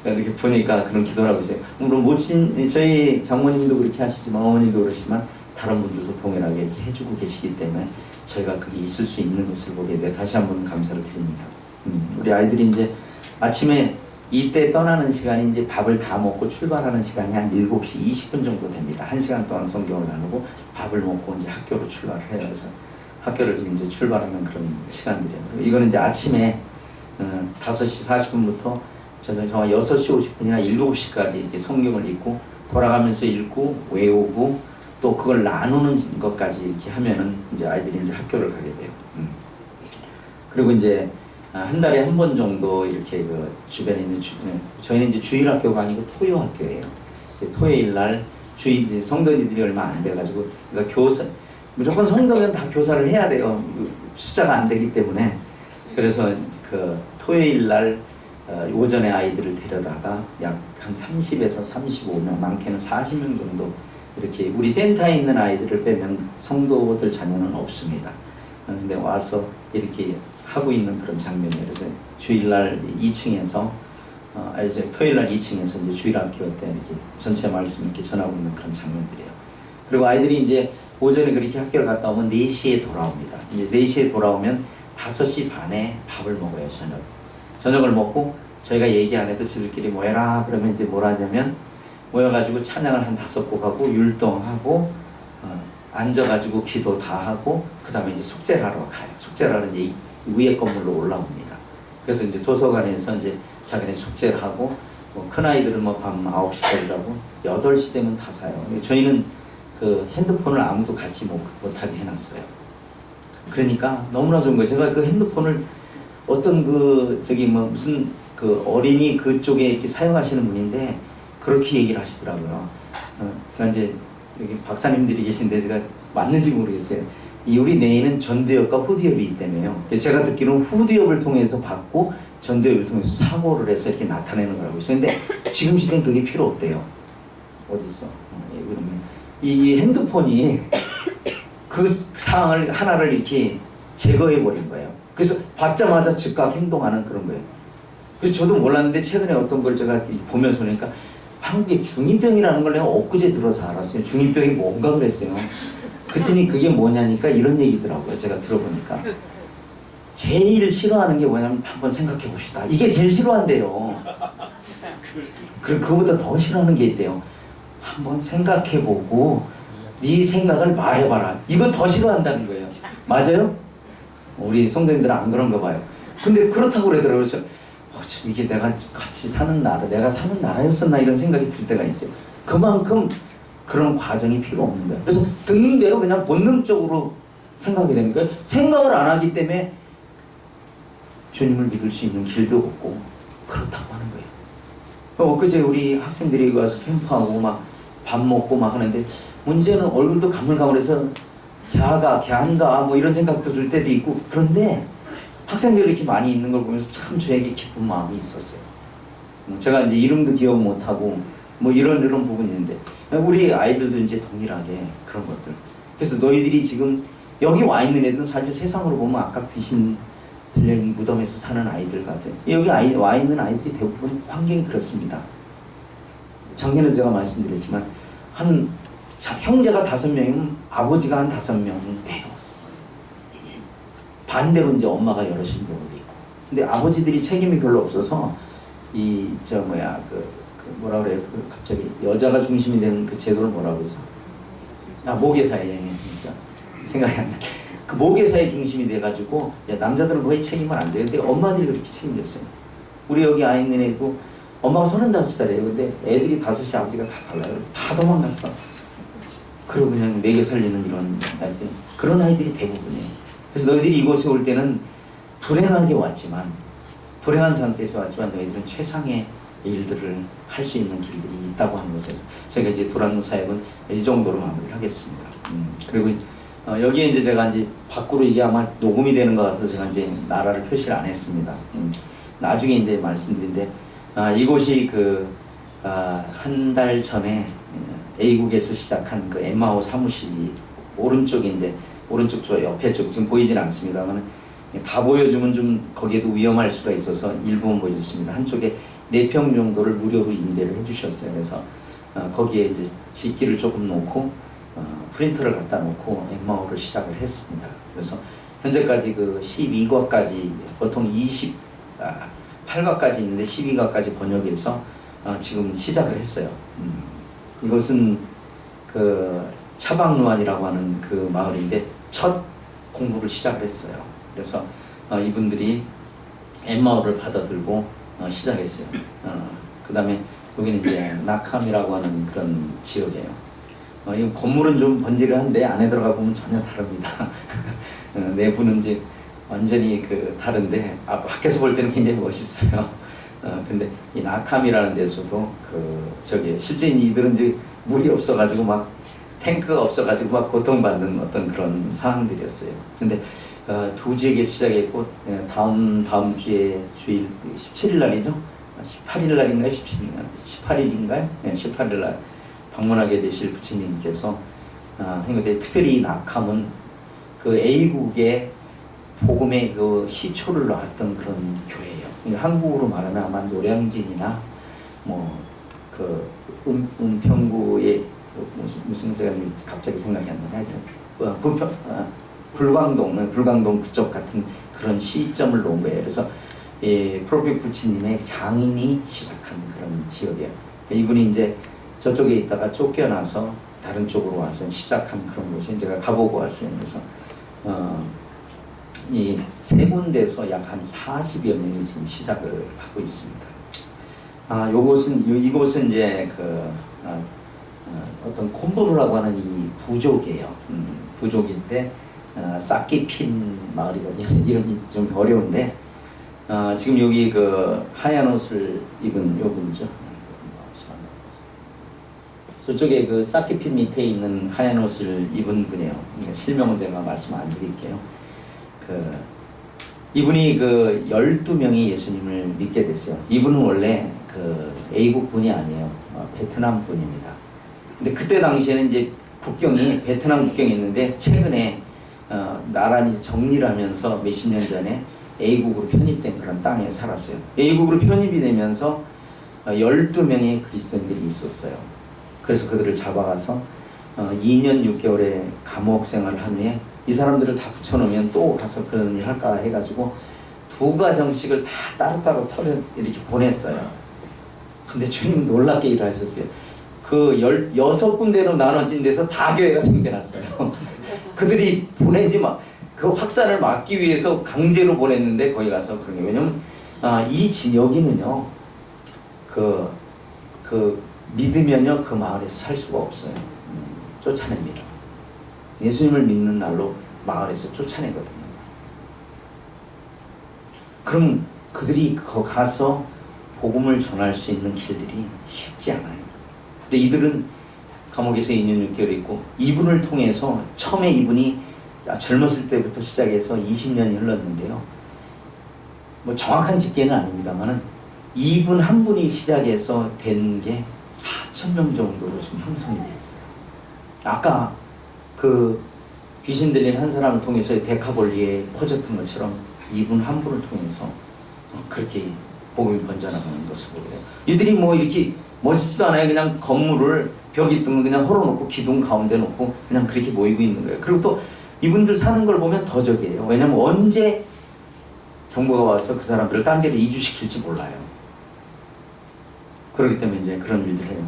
이렇게 보니까 그런 기도를 하고 있어요. 물론 모친 저희 장모님도 그렇게 하시지만 어머님도 그러시지만 다른 분들도 동일하게 이렇게 해주고 계시기 때문에 저희가 그게 있을 수 있는 것을 보게 돼 다시 한번 감사를 드립니다. 우리 아이들이 이제 아침에 이때 떠나는 시간이 이제 밥을 다 먹고 출발하는 시간이 한 7시 20분 정도 됩니다. 1시간 동안 성경을 나누고 밥을 먹고 이제 학교로 출발을 해요. 그래서 학교를 지금 이제 출발하는 그런 시간들이에요. 이거는 이제 아침에 5시 40분부터 저는 정말 6시 50분이나 7시까지 이렇게 성경을 읽고 돌아가면서 읽고 외우고 또 그걸 나누는 것까지 이렇게 하면은 이제 아이들이 이제 학교를 가게 돼요. 그리고 이제 한 달에 한 번 정도 이렇게 그 주변에 있는 저희는 이제 주일 학교가 아니고 토요 학교예요. 토요일 날 이제 성도님들이 얼마 안 돼가지고 그러니까 교사 무조건 성도면 다 교사를 해야 돼요. 숫자가 안 되기 때문에 그래서 그 토요일 날 오전에 아이들을 데려다가 약 한 30에서 35명 많게는 40명 정도 이렇게 우리 센터에 있는 아이들을 빼면 성도들 자녀는 없습니다. 근데 와서 이렇게 하고 있는 그런 장면이에요. 그래서 주일날 2층에서 이제 토요일날 2층에서 이제 주일학교 때 이렇게 전체 말씀 이렇게 전하고 있는 그런 장면들이에요. 그리고 아이들이 이제 오전에 그렇게 학교를 갔다 오면 4시에 돌아옵니다. 이제 4시에 돌아오면 5시 반에 밥을 먹어요, 저녁을 먹고 저희가 얘기 안 해도 지들끼리 모여라 그러면 이제 뭘 하냐면 모여가지고 찬양을 한 5곡 하고 율동하고 앉아가지고 기도 다 하고 그 다음에 이제 숙제를 하러 가요. 숙제를 하러 이제 위에 건물로 올라옵니다. 그래서 이제 도서관에서 이제 자기네 숙제를 하고 큰 아이들은 뭐 밤 9시까지 하고 8시 되면 다 자요. 저희는 그 핸드폰을 아무도 같이 못하게 해놨어요. 그러니까 너무나 좋은 거예요. 제가 그 핸드폰을 어떤 그 저기 뭐 무슨 그 어린이 그쪽에 이렇게 사용하시는 분인데 그렇게 얘기를 하시더라고요. 제가 이제 여기 박사님들이 계신데 제가 맞는지 모르겠어요. 우리 뇌에는 전두엽과 후두엽이 있다며요. 제가 듣기로는 후두엽을 통해서 받고 전두엽을 통해서 사고를 해서 이렇게 나타내는 거라고 있어요. 근데 지금 시대는 그게 필요 없대요. 어디 있어? 그러면 이 핸드폰이 그 상황을 하나를 이렇게 제거해 버린 거예요. 그래서 받자마자 즉각 행동하는 그런 거예요. 그래서 저도 몰랐는데 최근에 어떤 걸 제가 보면서 보니까 한국에 중2병이라는 걸 내가 엊그제 들어서 알았어요. 중2병이 뭔가 그랬어요. 그랬더니 그게 뭐냐니까 이런 얘기더라고요. 제가 들어보니까 제일 싫어하는 게 뭐냐면 한번 생각해 봅시다. 이게 제일 싫어한대요. 그리고 그거보다 더 싫어하는 게 있대요. 한번 생각해 보고 네 생각을 말해봐라. 이거 더 싫어한다는 거예요. 맞아요? 우리 성도님들은 안 그런가 봐요. 근데 그렇다고 그러더라고요. 참 이게 내가 같이 사는 나라, 내가 사는 나라였었나 이런 생각이 들 때가 있어요. 그만큼 그런 과정이 필요 없는 거예요. 그래서 듣는 대로 그냥 본능적으로 생각이 되는 거예요. 생각을 안 하기 때문에 주님을 믿을 수 있는 길도 없고 그렇다고 하는 거예요. 엊그제 우리 학생들이 와서 캠프하고 막 밥 먹고 막 하는데 문제는 얼굴도 가물가물해서 걔한가 뭐 이런 생각도 들 때도 있고, 그런데 학생들이 이렇게 많이 있는 걸 보면서 참 저에게 기쁜 마음이 있었어요. 제가 이제 이름도 기억 못하고 뭐 이런 부분이 있는데 우리 아이들도 이제 동일하게 그런 것들. 그래서 너희들이 지금 여기 와 있는 애들은 사실 세상으로 보면 아까 귀신 들린 무덤에서 사는 아이들 같아요. 여기 와 있는 아이들이 대부분 환경이 그렇습니다. 작년에 제가 말씀드렸지만 형제가 5명이면 아버지가 한 5명은 돼요. 반대로 이제 엄마가 여럿인 경우도 있고. 근데 아버지들이 책임이 별로 없어서 뭐라 그래요? 갑자기 여자가 중심이 되는 그 제도를 뭐라고 해서 모계사회, 진짜 생각이 안 나. 그 모계사의 중심이 돼가지고 남자들은 거의 책임을 안 져요. 근데 엄마들이 그렇게 책임졌어요. 우리 여기 아이 있는 애도 엄마가 35살이에요. 근데 애들이 5이 아버지가 다 달라요. 다 도망갔어. 그리고 그냥 매겨 살리는 이런 아이들, 그런 아이들이 대부분이에요. 그래서 너희들이 이곳에 올 때는 불행하게 왔지만, 불행한 상태에서 왔지만 너희들은 최상의 일들을 할 수 있는 길들이 있다고 하는 것에서 제가 이제 도란 사역은 이 정도로 마무리를 하겠습니다. 그리고 여기에 이제 제가 이제 밖으로 이게 아마 녹음이 되는 것 같아서 제가 이제 나라를 표시를 안 했습니다. 나중에 이제 말씀드린데, 이곳이 한 달 전에 A국에서 시작한 그 엠마오 사무실이 오른쪽에 이제 오른쪽 저 옆에 쪽 지금 보이진 않습니다만 다 보여주면 좀 거기에도 위험할 수가 있어서 일부분 보여줬습니다. 한쪽에 4평 정도를 무료로 임대를 해주셨어요. 그래서 거기에 이제 집기를 조금 놓고 프린터를 갖다 놓고 엠마오를 시작을 했습니다. 그래서 현재까지 그 12과까지 보통 28과까지 있는데 12과까지 번역해서 지금 시작을 했어요. 이것은 그 차박루안이라고 하는 그 마을인데 첫 공부를 시작을 했어요. 그래서 이분들이 엠마오를 받아들고 시작했어요. 그 다음에 여기는 이제 나캄이라고 하는 그런 지역이에요. 이 건물은 좀 번지르한데 안에 들어가 보면 전혀 다릅니다. 내부는 이제 완전히 다른데 밖에서 볼 때는 굉장히 멋있어요. 근데 이 나캄이라는 데서도 실제 이들은 이제 물이 없어가지고 막 탱크가 없어가지고 막 고통받는 어떤 그런 상황들이었어요. 근데 2지역에 시작했고 다음 주에 주일 17일 날이죠. 18일 날인가요? 18일인가요? 18일 날 방문하게 되실 부처님께서 근데 특별히 이 나캄은 그 A국의 복음의 그 시초를 놨던 그런 교회예요. 한국으로 말하면 아마 노량진이나 은평구의 무슨 제가 갑자기 생각이 안 나네. 하여튼 불광동 그쪽 같은 그런 시점을 놓은 거예요. 그래서 프로필 부처님의 장인이 시작한 그런 지역이에요. 이분이 이제 저쪽에 있다가 쫓겨나서 다른 쪽으로 와서 시작한 그런 곳이 제가 가보고 왔어요. 그래서 이 3군데에서 약 한 40여 명이 지금 시작을 하고 있습니다. 이곳은 이제 어떤 콤보르라고 하는 이 부족이에요. 부족인데 사키핀 마을이거든요. 이름이 좀 어려운데 지금 여기 하얀 옷을 입은 요 분이죠. 저쪽에 사키핀 밑에 있는 하얀 옷을 입은 분이에요. 실명은 제가 말씀 안 드릴게요. 이분이 12명이 예수님을 믿게 됐어요. 이분은 원래 A국 분이 아니에요. 베트남 분입니다. 근데 그때 당시에는 이제 국경이 베트남 국경이 있는데 최근에 나란히 정리를 하면서 몇십 년 전에 A국으로 편입된 그런 땅에 살았어요. A국으로 편입이 되면서 12명의 그리스도인들이 있었어요. 그래서 그들을 잡아가서 2년 6개월의 감옥 생활을 한 후에 이 사람들을 다 붙여놓으면 또 가서 그런 일 할까 해가지고 2가정씩을 다 따로따로 털어 이렇게 보냈어요. 근데 주님 놀랍게 일을 하셨어요. 16군데로 나눠진 데서 다 교회가 생겨났어요. 그들이 보내지 그 확산을 막기 위해서 강제로 보냈는데 거기 가서 그런 게 왜냐면 여기는요 믿으면요 그 마을에서 살 수가 없어요. 쫓아냅니다. 예수님을 믿는 날로 마을에서 쫓아내거든요. 그럼 그들이 가서 복음을 전할 수 있는 길들이 쉽지 않아요. 근데 이들은 감옥에서 2년 6개월 있고 이분을 통해서 처음에 이분이 젊었을 때부터 시작해서 20년이 흘렀는데요. 뭐 정확한 집계는 아닙니다만은 이분 한 분이 시작해서 된 게 4,000명 정도로 좀 형성이 되어 있어요. 아까 그 귀신 들린 한 사람을 통해서 데카볼리에 퍼졌던 것처럼 이분 한 분을 통해서 그렇게 복음이 번져나가는 것을 보게 돼요. 이들이 뭐 이렇게 멋있지도 않아요. 그냥 건물을 벽이 있던 거 그냥 헐어놓고 기둥 가운데 놓고 그냥 그렇게 모이고 있는 거예요. 그리고 또 이분들 사는 걸 보면 더적이에요. 왜냐면 언제 정부가 와서 그 사람들을 딴 데로 이주시킬지 몰라요. 그렇기 때문에 이제 그런 일들을 해요.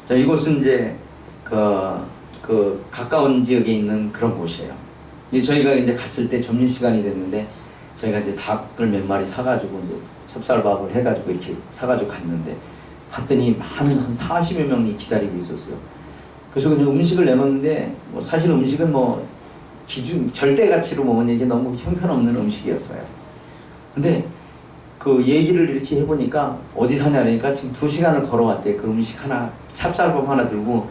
자, 이곳은 이제 그 가까운 지역에 있는 그런 곳이에요. 이제 저희가 이제 갔을 때 점심 시간이 됐는데 저희가 이제 닭을 몇 마리 사가지고 이제 찹쌀밥을 해가지고 이렇게 사가지고 갔는데 갔더니 한 40여 명이 기다리고 있었어요. 그래서 그냥 음식을 내놓는데 뭐 사실 음식은 뭐 기준 절대 가치로 먹으니 이게 너무 형편없는 음식이었어요. 근데 그 얘기를 이렇게 해보니까 어디 사냐니까 지금 2시간을 걸어왔대. 그 음식 하나 찹쌀밥 하나 들고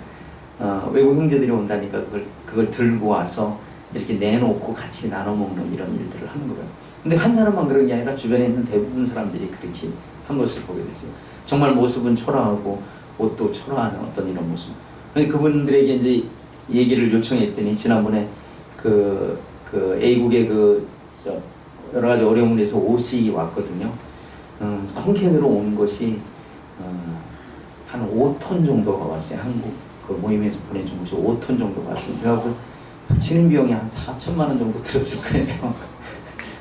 외국 형제들이 온다니까 그걸 들고 와서 이렇게 내놓고 같이 나눠 먹는 이런 일들을 하는 거예요. 근데 한 사람만 그런 게 아니라 주변에 있는 대부분 사람들이 그렇게 한 것을 보게 됐어요. 정말 모습은 초라하고 옷도 초라한 어떤 이런 모습. 그분들에게 이제 얘기를 요청했더니 지난번에 그 A국의 여러 가지 어려움에서 옷이 왔거든요. 콩캔으로 온 것이 한 5톤 정도가 왔어요. 한국 그 모임에서 보내준 것이 5톤 정도가 왔어요. 그래갖고 붙이는 비용이 한 4천만 원 정도 들었을 거예요.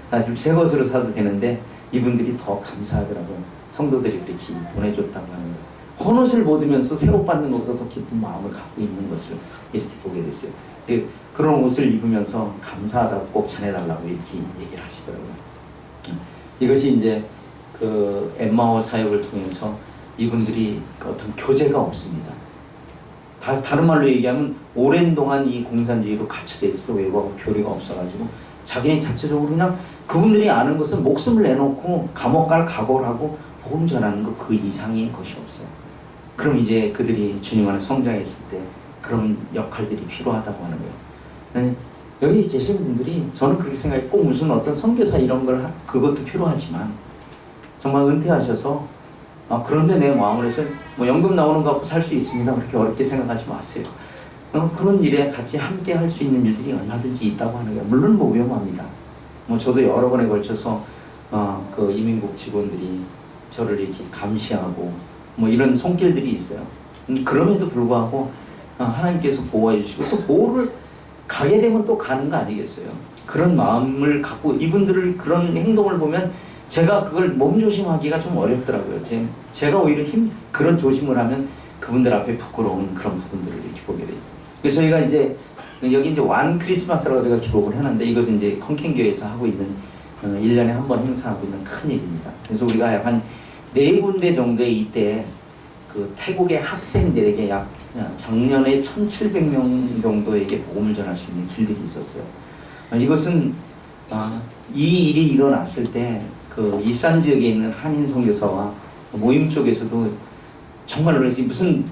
사실 새 것으로 사도 되는데 이분들이 더 감사하더라고요. 성도들이 그렇게 보내줬다고 하는 거예요. 헌옷을 보면서 새 옷 받는 것보다 더 기쁜 마음을 갖고 있는 것을 이렇게 보게 됐어요. 그런 옷을 입으면서 감사하다고 꼭 전해달라고 이렇게 얘기를 하시더라고요. 이것이 이제 그 엠마오 사역을 통해서 이분들이 어떤 교제가 없습니다. 다른 말로 얘기하면 오랜 동안 이 공산주의로 갇혀져 있어 외부하고 교류가 없어가지고 자기네 자체적으로 그냥 그분들이 아는 것은 목숨을 내놓고 감옥 갈 각오를 하고 복음 전하는 것 그 이상의 것이 없어요. 그럼 이제 그들이 주님 안에 성장했을 때 그런 역할들이 필요하다고 하는 거예요. 네, 여기 계신 분들이 저는 그렇게 생각해. 꼭 무슨 어떤 선교사 이런 걸 그것도 필요하지만 정말 은퇴하셔서 그런데 내 마음을 해서 뭐 연금 나오는 거 갖고 살 수 있습니다. 그렇게 어렵게 생각하지 마세요. 그런 일에 같이 함께 할 수 있는 일들이 얼마든지 있다고 하는 거예요. 물론 뭐 위험합니다. 뭐 저도 여러 번에 걸쳐서 그 이민국 직원들이 저를 이렇게 감시하고 뭐 이런 손길들이 있어요. 그럼에도 불구하고 하나님께서 보호해 주시고 또 보호를 가게 되면 또 가는 거 아니겠어요? 그런 마음을 갖고 이분들을 그런 행동을 보면 제가 그걸 몸조심하기가 좀 어렵더라고요. 제가 오히려 그런 조심을 하면 그분들 앞에 부끄러운 그런 부분들을 이렇게 보게 돼요. 그래서 저희가 이제 여기 이제 완 크리스마스라고 제가 기록을 해놨는데 이것은 이제 콩캔교회에서 하고 있는 1년에 한 번 행사하고 있는 큰 일입니다. 그래서 우리가 약 한 4군데 정도의 이때 그 태국의 학생들에게 약 작년에 1,700명 정도에게 복음을 전할 수 있는 길들이 있었어요. 이것은 이 일이 일어났을 때 그 이산 지역에 있는 한인 선교사와 모임 쪽에서도 정말 놀랐어요. 무슨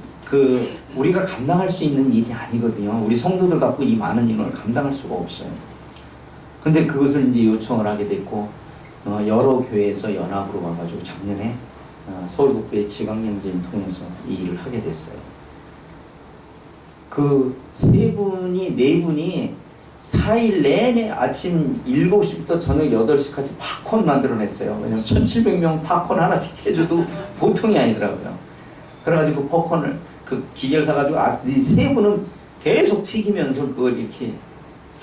우리가 감당할 수 있는 일이 아니거든요. 우리 성도들 갖고 이 많은 인원을 감당할 수가 없어요. 근데 그것을 이제 요청을 하게 됐고 여러 교회에서 연합으로 와가지고 작년에 서울북부의 지광영진 통해서 이 일을 하게 됐어요. 그 네 분이 4일 내내 아침 7시부터 저녁 8시까지 팝콘 만들어냈어요. 왜냐면 1,700명 팝콘 하나씩 해줘도 보통이 아니더라고요. 그래가지고 팝콘을 그 기계를 사가지고 이 세 분은 계속 튀기면서 그걸 이렇게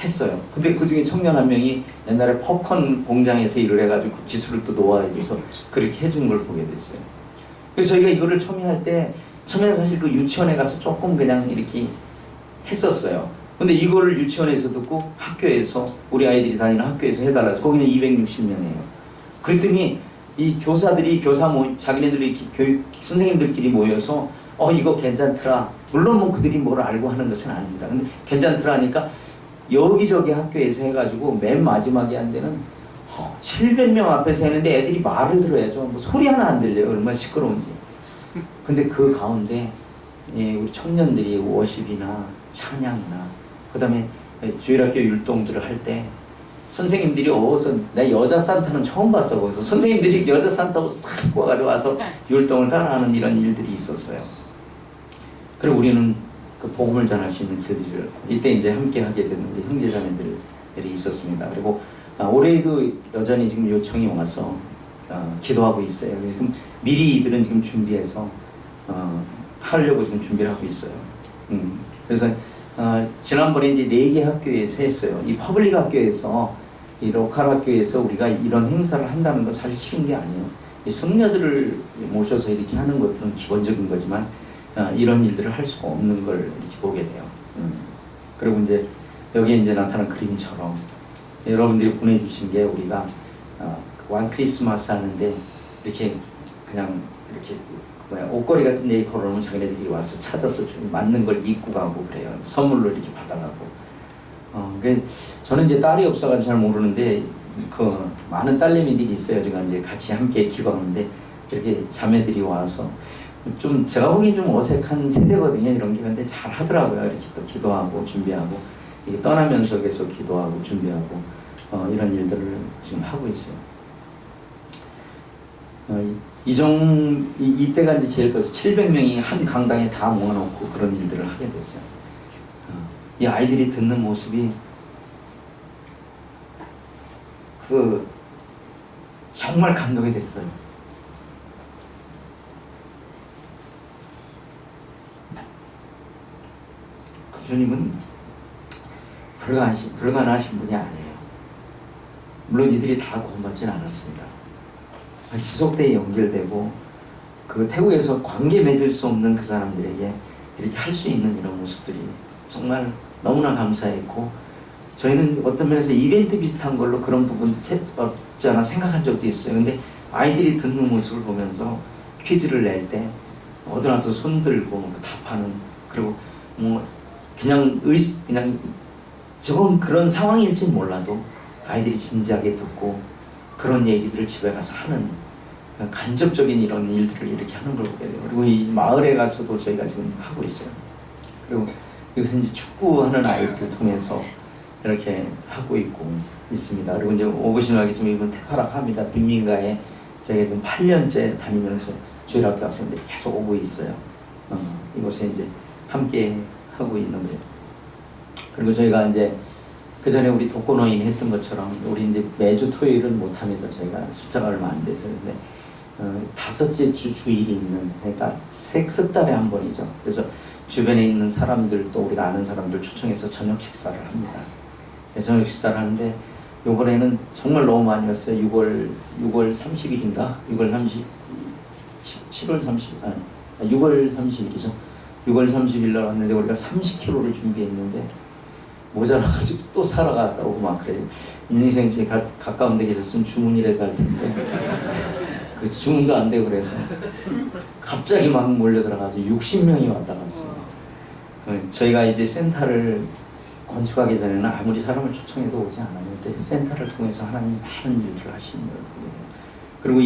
했어요. 근데 그 중에 청년 한 명이 옛날에 팝콘 공장에서 일을 해가지고 그 기술을 또 노하해줘서 그렇게 해준 걸 보게 됐어요. 그래서 저희가 이거를 처음에 사실 그 유치원에 가서 조금 그냥 이렇게 했었어요. 근데 이거를 유치원에서 듣고 학교에서 우리 아이들이 다니는 학교에서 해달라서 거기는 260명이에요. 그랬더니 이 교사들이 자기네들이 교육 선생님들끼리 모여서 이거 괜찮더라. 물론 뭐 그들이 뭘 알고 하는 것은 아닙니다. 근데 괜찮더라 하니까 여기저기 학교에서 해가지고 맨 마지막에 한 데는 700명 앞에서 했는데 애들이 말을 들어야죠. 뭐 소리 하나 안 들려요. 얼마나 시끄러운지. 근데 그 가운데 우리 청년들이 워십이나 찬양이나 그 다음에 주일학교 율동들을 할 때 선생님들이 내 여자 산타는 처음 봤어. 거기서 선생님들이 여자 산타로 탁 와서 율동을 따라하는 이런 일들이 있었어요. 그리고 우리는 그 복음을 전할 수 있는 길들을 이때 이제 함께 하게 되는 우리 형제자매들이 있었습니다. 그리고 올해도 여전히 지금 요청이 와서 기도하고 있어요. 지금 미리 이들은 지금 준비해서 하려고 지금 준비를 하고 있어요. 그래서 지난번에 이제 4개 학교에서 했어요. 이 퍼블릭 학교에서, 이 로컬 학교에서 우리가 이런 행사를 한다는 건 사실 쉬운 게 아니에요. 이 성녀들을 모셔서 이렇게 하는 것들은 기본적인 거지만 이런 일들을 할 수가 없는 걸 이렇게 보게 돼요. 그리고 이제 여기에 이제 나타난 그림처럼 여러분들이 보내주신 게 우리가 완 크리스마스 하는데 이렇게 그냥 이렇게 옷걸이 같은 데 걸어놓으면 자기네들이 와서 찾아서 좀 맞는 걸 입고 가고 그래요. 선물로 이렇게 받아가고. 저는 이제 딸이 없어가지고 잘 모르는데 그 많은 딸내미들이 있어요. 제가 이제 같이 함께 기도하는데 이렇게 자매들이 와서 좀 제가 보기엔 좀 어색한 세대거든요. 이런 게. 근데 잘 하더라고요. 이렇게 또 기도하고 준비하고 이렇게 떠나면서 계속 기도하고 준비하고 이런 일들을 지금 하고 있어요. 이때가 이제 제일 커서 700명이 한 강당에 다 모아놓고 그런 일들을 하게 됐어요. 이 아이들이 듣는 모습이 정말 감동이 됐어요. 그 주님은 불가능하신 분이 아니에요. 물론 이들이 다 구원받지는 않았습니다. 지속되게 연결되고 그 태국에서 관계 맺을 수 없는 그 사람들에게 이렇게 할 수 있는 이런 모습들이 정말 너무나 감사했고, 저희는 어떤 면에서 이벤트 비슷한 걸로 그런 부분도 없지 않아 생각한 적도 있어요. 근데 아이들이 듣는 모습을 보면서 퀴즈를 낼 때 어디 나서 손 들고 답하는, 그리고 뭐 그냥 저건 그런 상황일진 몰라도 아이들이 진지하게 듣고 그런 얘기들을 집에 가서 하는 간접적인 이런 일들을 이렇게 하는 걸 보게 돼요. 그리고 이 마을에 가서도 저희가 지금 하고 있어요. 그리고 여기서 이제 축구하는 아이들을 통해서 이렇게 하고 있습니다. 그리고 이제 오버신학이 좀 이번 태파락합니다. 빈민가에 제가 지금 8년째 다니면서 주일학교 학생들이 계속 오고 있어요. 이곳에 이제 함께 하고 있는 거예요. 그리고 저희가 이제 그 전에 우리 독거노인 했던 것처럼 우리 이제 매주 토요일은 못합니다. 저희가 숫자가 얼마 안 되죠. 근데 5째 주 주일이 있는, 그러니까 석 달에 한 번이죠. 그래서 주변에 있는 사람들 또 우리가 아는 사람들 초청해서 저녁 식사를 합니다. 저녁 식사를 하는데 이번에는 정말 너무 많이 왔어요. 6월 30일인가? 6월 30일이죠. 6월 30일 날 왔는데 우리가 30kg를 준비했는데 모자라가지고 또 사러 갔다 오고 막 그래요. 인생 중에 가까운 데 계셨으면 주문이라도 할 텐데 그 주문도 안 되고 그래서 갑자기 막 몰려들어가지고 60명이 왔다 갔어요. 저희가 이제 센터를 건축하기 전에는 아무리 사람을 초청해도 오지 않았는데 센터를 통해서 하나님 많은 일들을 하시는 걸 보게 돼요. 그리고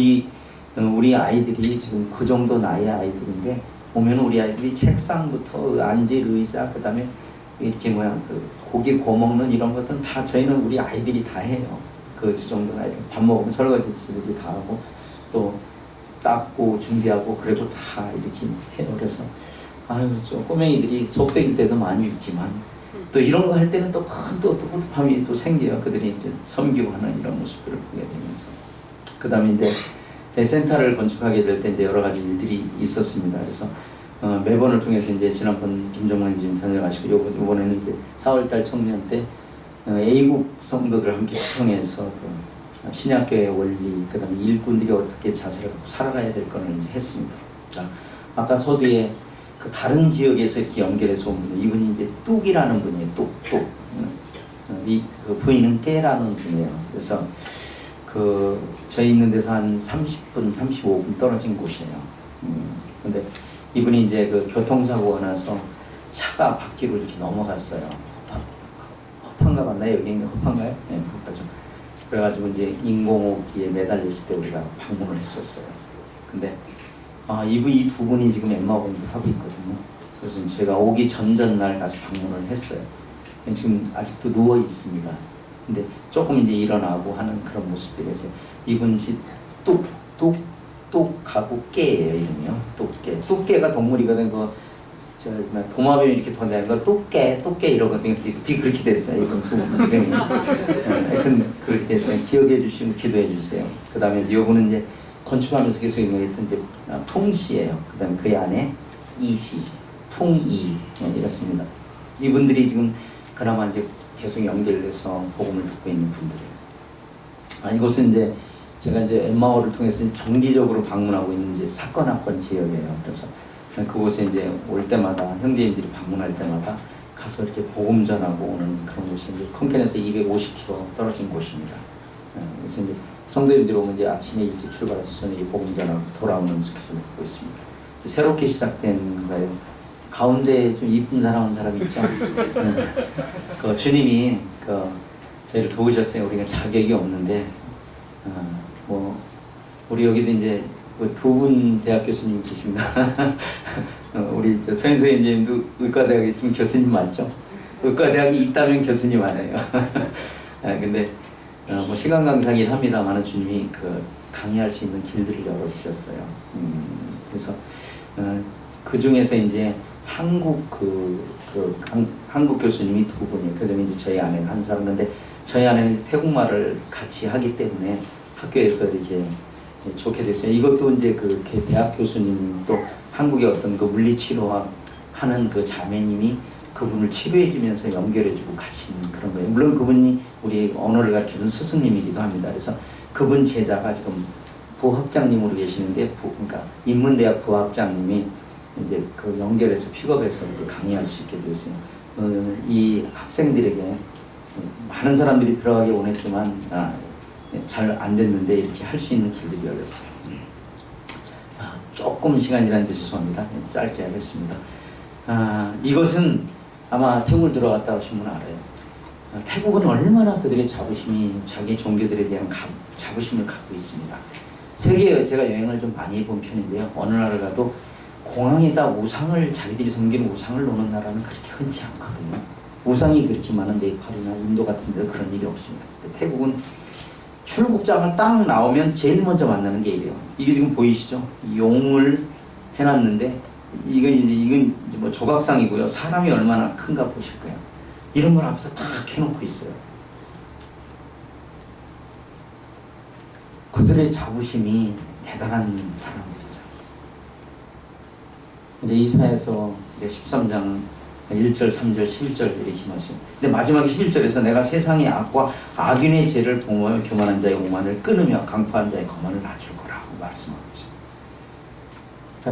우리 아이들이 지금 그 정도 나이의 아이들인데 보면 우리 아이들이 책상부터 앉을 의자, 그 다음에 이렇게 고기 구워 먹는 이런 것들은 다 저희는 우리 아이들이 다 해요. 그 정도 나이 밥 먹으면 설거지들이 다 하고 또 닦고 준비하고 그래도 다 이렇게 해요. 그래서 저 꼬맹이들이 속색일 때도 많이 있지만 또 이런 거 할 때는 또 큰 또 뿌듯함이 또 생겨요. 그들이 이제 섬기고 하는 이런 모습들을 보게 되면서. 그 다음에 이제 제 센터를 건축하게 될 때 이제 여러 가지 일들이 있었습니다. 그래서 매번을 통해서 이제 지난번 김정만 지금 다녀가시고 이번에는 이제 4월달 청년 때 A국 성도들 함께 초청해서 그 신약교의 원리, 그 다음에 일꾼들이 어떻게 자세를 갖고 살아가야 될 거를 이제 했습니다. 자, 아까 서두에 그 다른 지역에서 이렇게 연결해서 온 분, 이분이 이제 뚝이라는 분이에요. 뚝. 그 부인은 깨라는 분이에요. 그래서 저희 있는 데서 한 30분, 35분 떨어진 곳이에요. 근데 이분이 이제 그 교통사고가 나서 차가 바퀴로 이렇게 넘어갔어요. 허판가 맞나요? 여기 있는 허판가요? 네, 허파죠. 그래가지고 이제 인공호흡기에 매달려 있을 때 우리가 방문을 했었어요. 근데 이 두 분이 지금 엠마 공부하고 있거든요. 그래서 제가 오기 전날 가서 방문을 했어요. 지금 아직도 누워 있습니다. 근데 조금 이제 일어나고 하는 그런 모습들에서 이분이 똑똑똑하고 깨예요. 이름이요. 똑깨. 똑깨가 동물이거든. 도마뱀 이렇게 던지는 거 똑깨 이러거든요. 그렇게 됐어요. 이분 두 분 이름이. 하여튼 그렇게 됐어요. 기억해 주시고 기도해 주세요. 그 다음에 이분은 이제 건축하면서 계속 인용했던 이제 풍씨예요. 그 다음에 그 안에 이씨, 풍이 이렇습니다. 이분들이 지금 그나마 이제 계속 연결돼서 복음을 듣고 있는 분들이에요. 이곳은 이제 제가 이제 엠마오를 통해서 정기적으로 방문하고 있는 이제 사건학권 지역이에요. 그래서 그곳에 이제 올 때마다 형제님들이 방문할 때마다 가서 이렇게 복음 전하고 오는 그런 곳이 이제 컨켄에서 250km 떨어진 곳입니다. 그래서 이제 성도님들이 오면 이제 아침에 일찍 출발해서 저녁에 복음 전하고 돌아오는 스케줄을 갖고 있습니다. 새롭게 시작된 거예요. 가운데 좀 이쁜 사람 있죠? 그 주님이 저희를 도우셨어요. 우리가 자격이 없는데 우리 여기도 이제 두 분 대학 교수님 계십니다. 우리 서현소 선생님도 의과대학에 있으면 교수님 맞죠? 의과대학이 있다면 교수님 많아요. 근데 시간 강사긴 합니다만 주님이 강의할 수 있는 길들을 열어주셨어요. 그래서 그 중에서 이제 한국 한국 교수님이 두 분이에요. 그다음에 이제 저희 아내는 한 사람. 근데 저희 아내는 태국말을 같이 하기 때문에 학교에서 이렇게 좋게 됐어요. 이것도 이제 대학 교수님 또 한국의 어떤 물리치료학 하는 자매님이 그분을 치료해주면서 연결해주고 가시는 그런 거예요. 물론 그분이 우리 언어를 가르쳐준 스승님이기도 합니다. 그래서 그분 제자가 지금 부학장님으로 계시는데 그러니까 인문대학 부학장님이 이제 연결해서 픽업해서 강의할 수 있게 됐어요. 이 학생들에게 많은 사람들이 들어가기 원했지만 잘 안 됐는데 이렇게 할 수 있는 길들이 열렸어요. 조금 시간이 지났는데 죄송합니다. 짧게 하겠습니다. 이것은 아마 태국을 들어갔다 오신 분은 알아요. 태국은 얼마나 그들의 자부심이 자기 종교들에 대한 자부심을 갖고 있습니다. 세계에 제가 여행을 좀 많이 해본 편인데요. 어느 나라 가도 공항에다 자기들이 섬기는 우상을 놓는 나라는 그렇게 흔치 않거든요. 우상이 그렇게 많은 네팔이나 인도 같은 데도 그런 일이 없습니다. 태국은 출국장을 딱 나오면 제일 먼저 만나는 게 이래요. 이게 지금 보이시죠? 용을 해놨는데 이건 뭐 조각상이고요. 사람이 얼마나 큰가 보실 거예요. 이런 걸 앞에서 딱 해놓고 있어요. 그들의 자부심이 대단한 사람들이죠. 이제 이사야서 이제 13장 1절, 3절, 11절 이렇게 말씀. 근데 마지막 11절에서 내가 세상의 악과 악인의 죄를 봉하며 교만한 자의 오만을 끊으며 강포한 자의 거만을 낮출 거라고 말씀하고 있어요.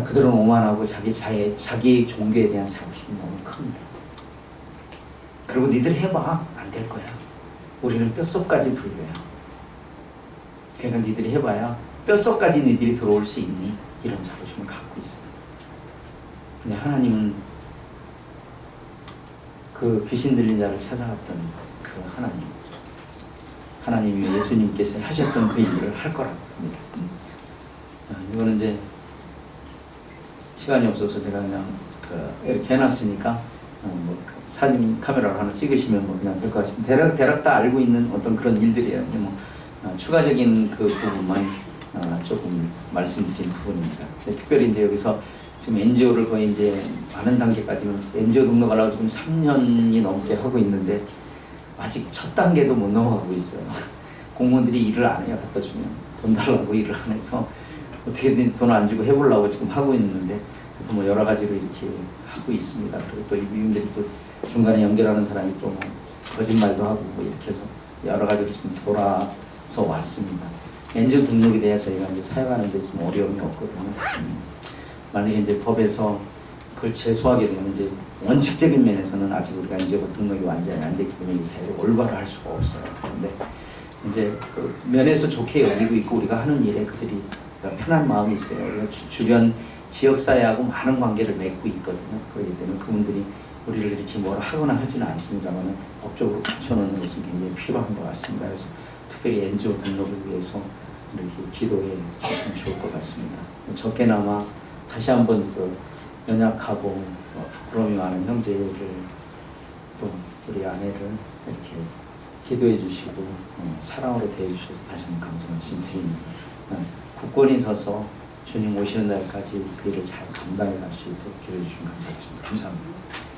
그들은 오만하고 자기 종교에 대한 자부심이 너무 큽니다. 그리고 니들 해봐. 안 될 거야. 우리는 뼛속까지 불교야. 그러니까 니들이 해봐야 뼛속까지 니들이 들어올 수 있니? 이런 자부심을 갖고 있어요. 근데 하나님은 귀신 들린 자를 찾아갔던 하나님이 예수님께서 하셨던 그 일을 할 거라고 합니다. 이거는 이제 시간이 없어서 제가 그냥 이렇게 해놨으니까 사진 카메라로 하나 찍으시면 그냥 될 것 같습니다. 대략 다 알고 있는 어떤 그런 일들이에요. 추가적인 부분만 조금 말씀드린 부분입니다. 특별히 이제 여기서 지금 NGO를 거의 이제 많은 단계까지는 NGO 등록하려고 지금 3년이 넘게 하고 있는데 아직 첫 단계도 못 넘어가고 있어요. 공무원들이 일을 안 해요. 갖다 주면 돈 달라고 일을 안 해서 어떻게든 돈 안 주고 해보려고 지금 하고 있는데 그래서 여러 가지로 이렇게 하고 있습니다. 그리고 또 이분들이 또 중간에 연결하는 사람이 또 거짓말도 하고 이렇게 해서 여러 가지로 지금 돌아서 왔습니다. NGO 등록에 대해 저희가 이제 사용하는데 좀 어려움이 없거든요. 만약에 이제 법에서 그걸 제소하게 되면 이제 원칙적인 면에서는 아직 우리가 이제 등록이 완전히 안 됐기 때문에 이 사회를 올바로 할 수가 없어요. 그런데 이제 면에서 좋게 여기고 있고 우리가 하는 일에 그들이 편한 마음이 있어요. 우리가 주변 지역사회하고 많은 관계를 맺고 있거든요. 그렇기 때문에 그분들이 우리를 이렇게 뭐라 하거나 하지는 않습니다만 법적으로 갖춰놓는 것은 굉장히 필요한 것 같습니다. 그래서 특별히 NGO 등록을 위해서 이렇게 기도해 주시면 좋을 것 같습니다. 적게나마 다시 한번 그 연약하고 부끄러움이 많은 형제를 또 우리 아내를 이렇게 기도해 주시고 사랑으로 대해 주셔서 다시 한번 감사 말씀드립니다. 굳건히 서서 주님 오시는 날까지 그 일을 잘 감당해 갈 수 있도록 기도해 주시면 감사합니다.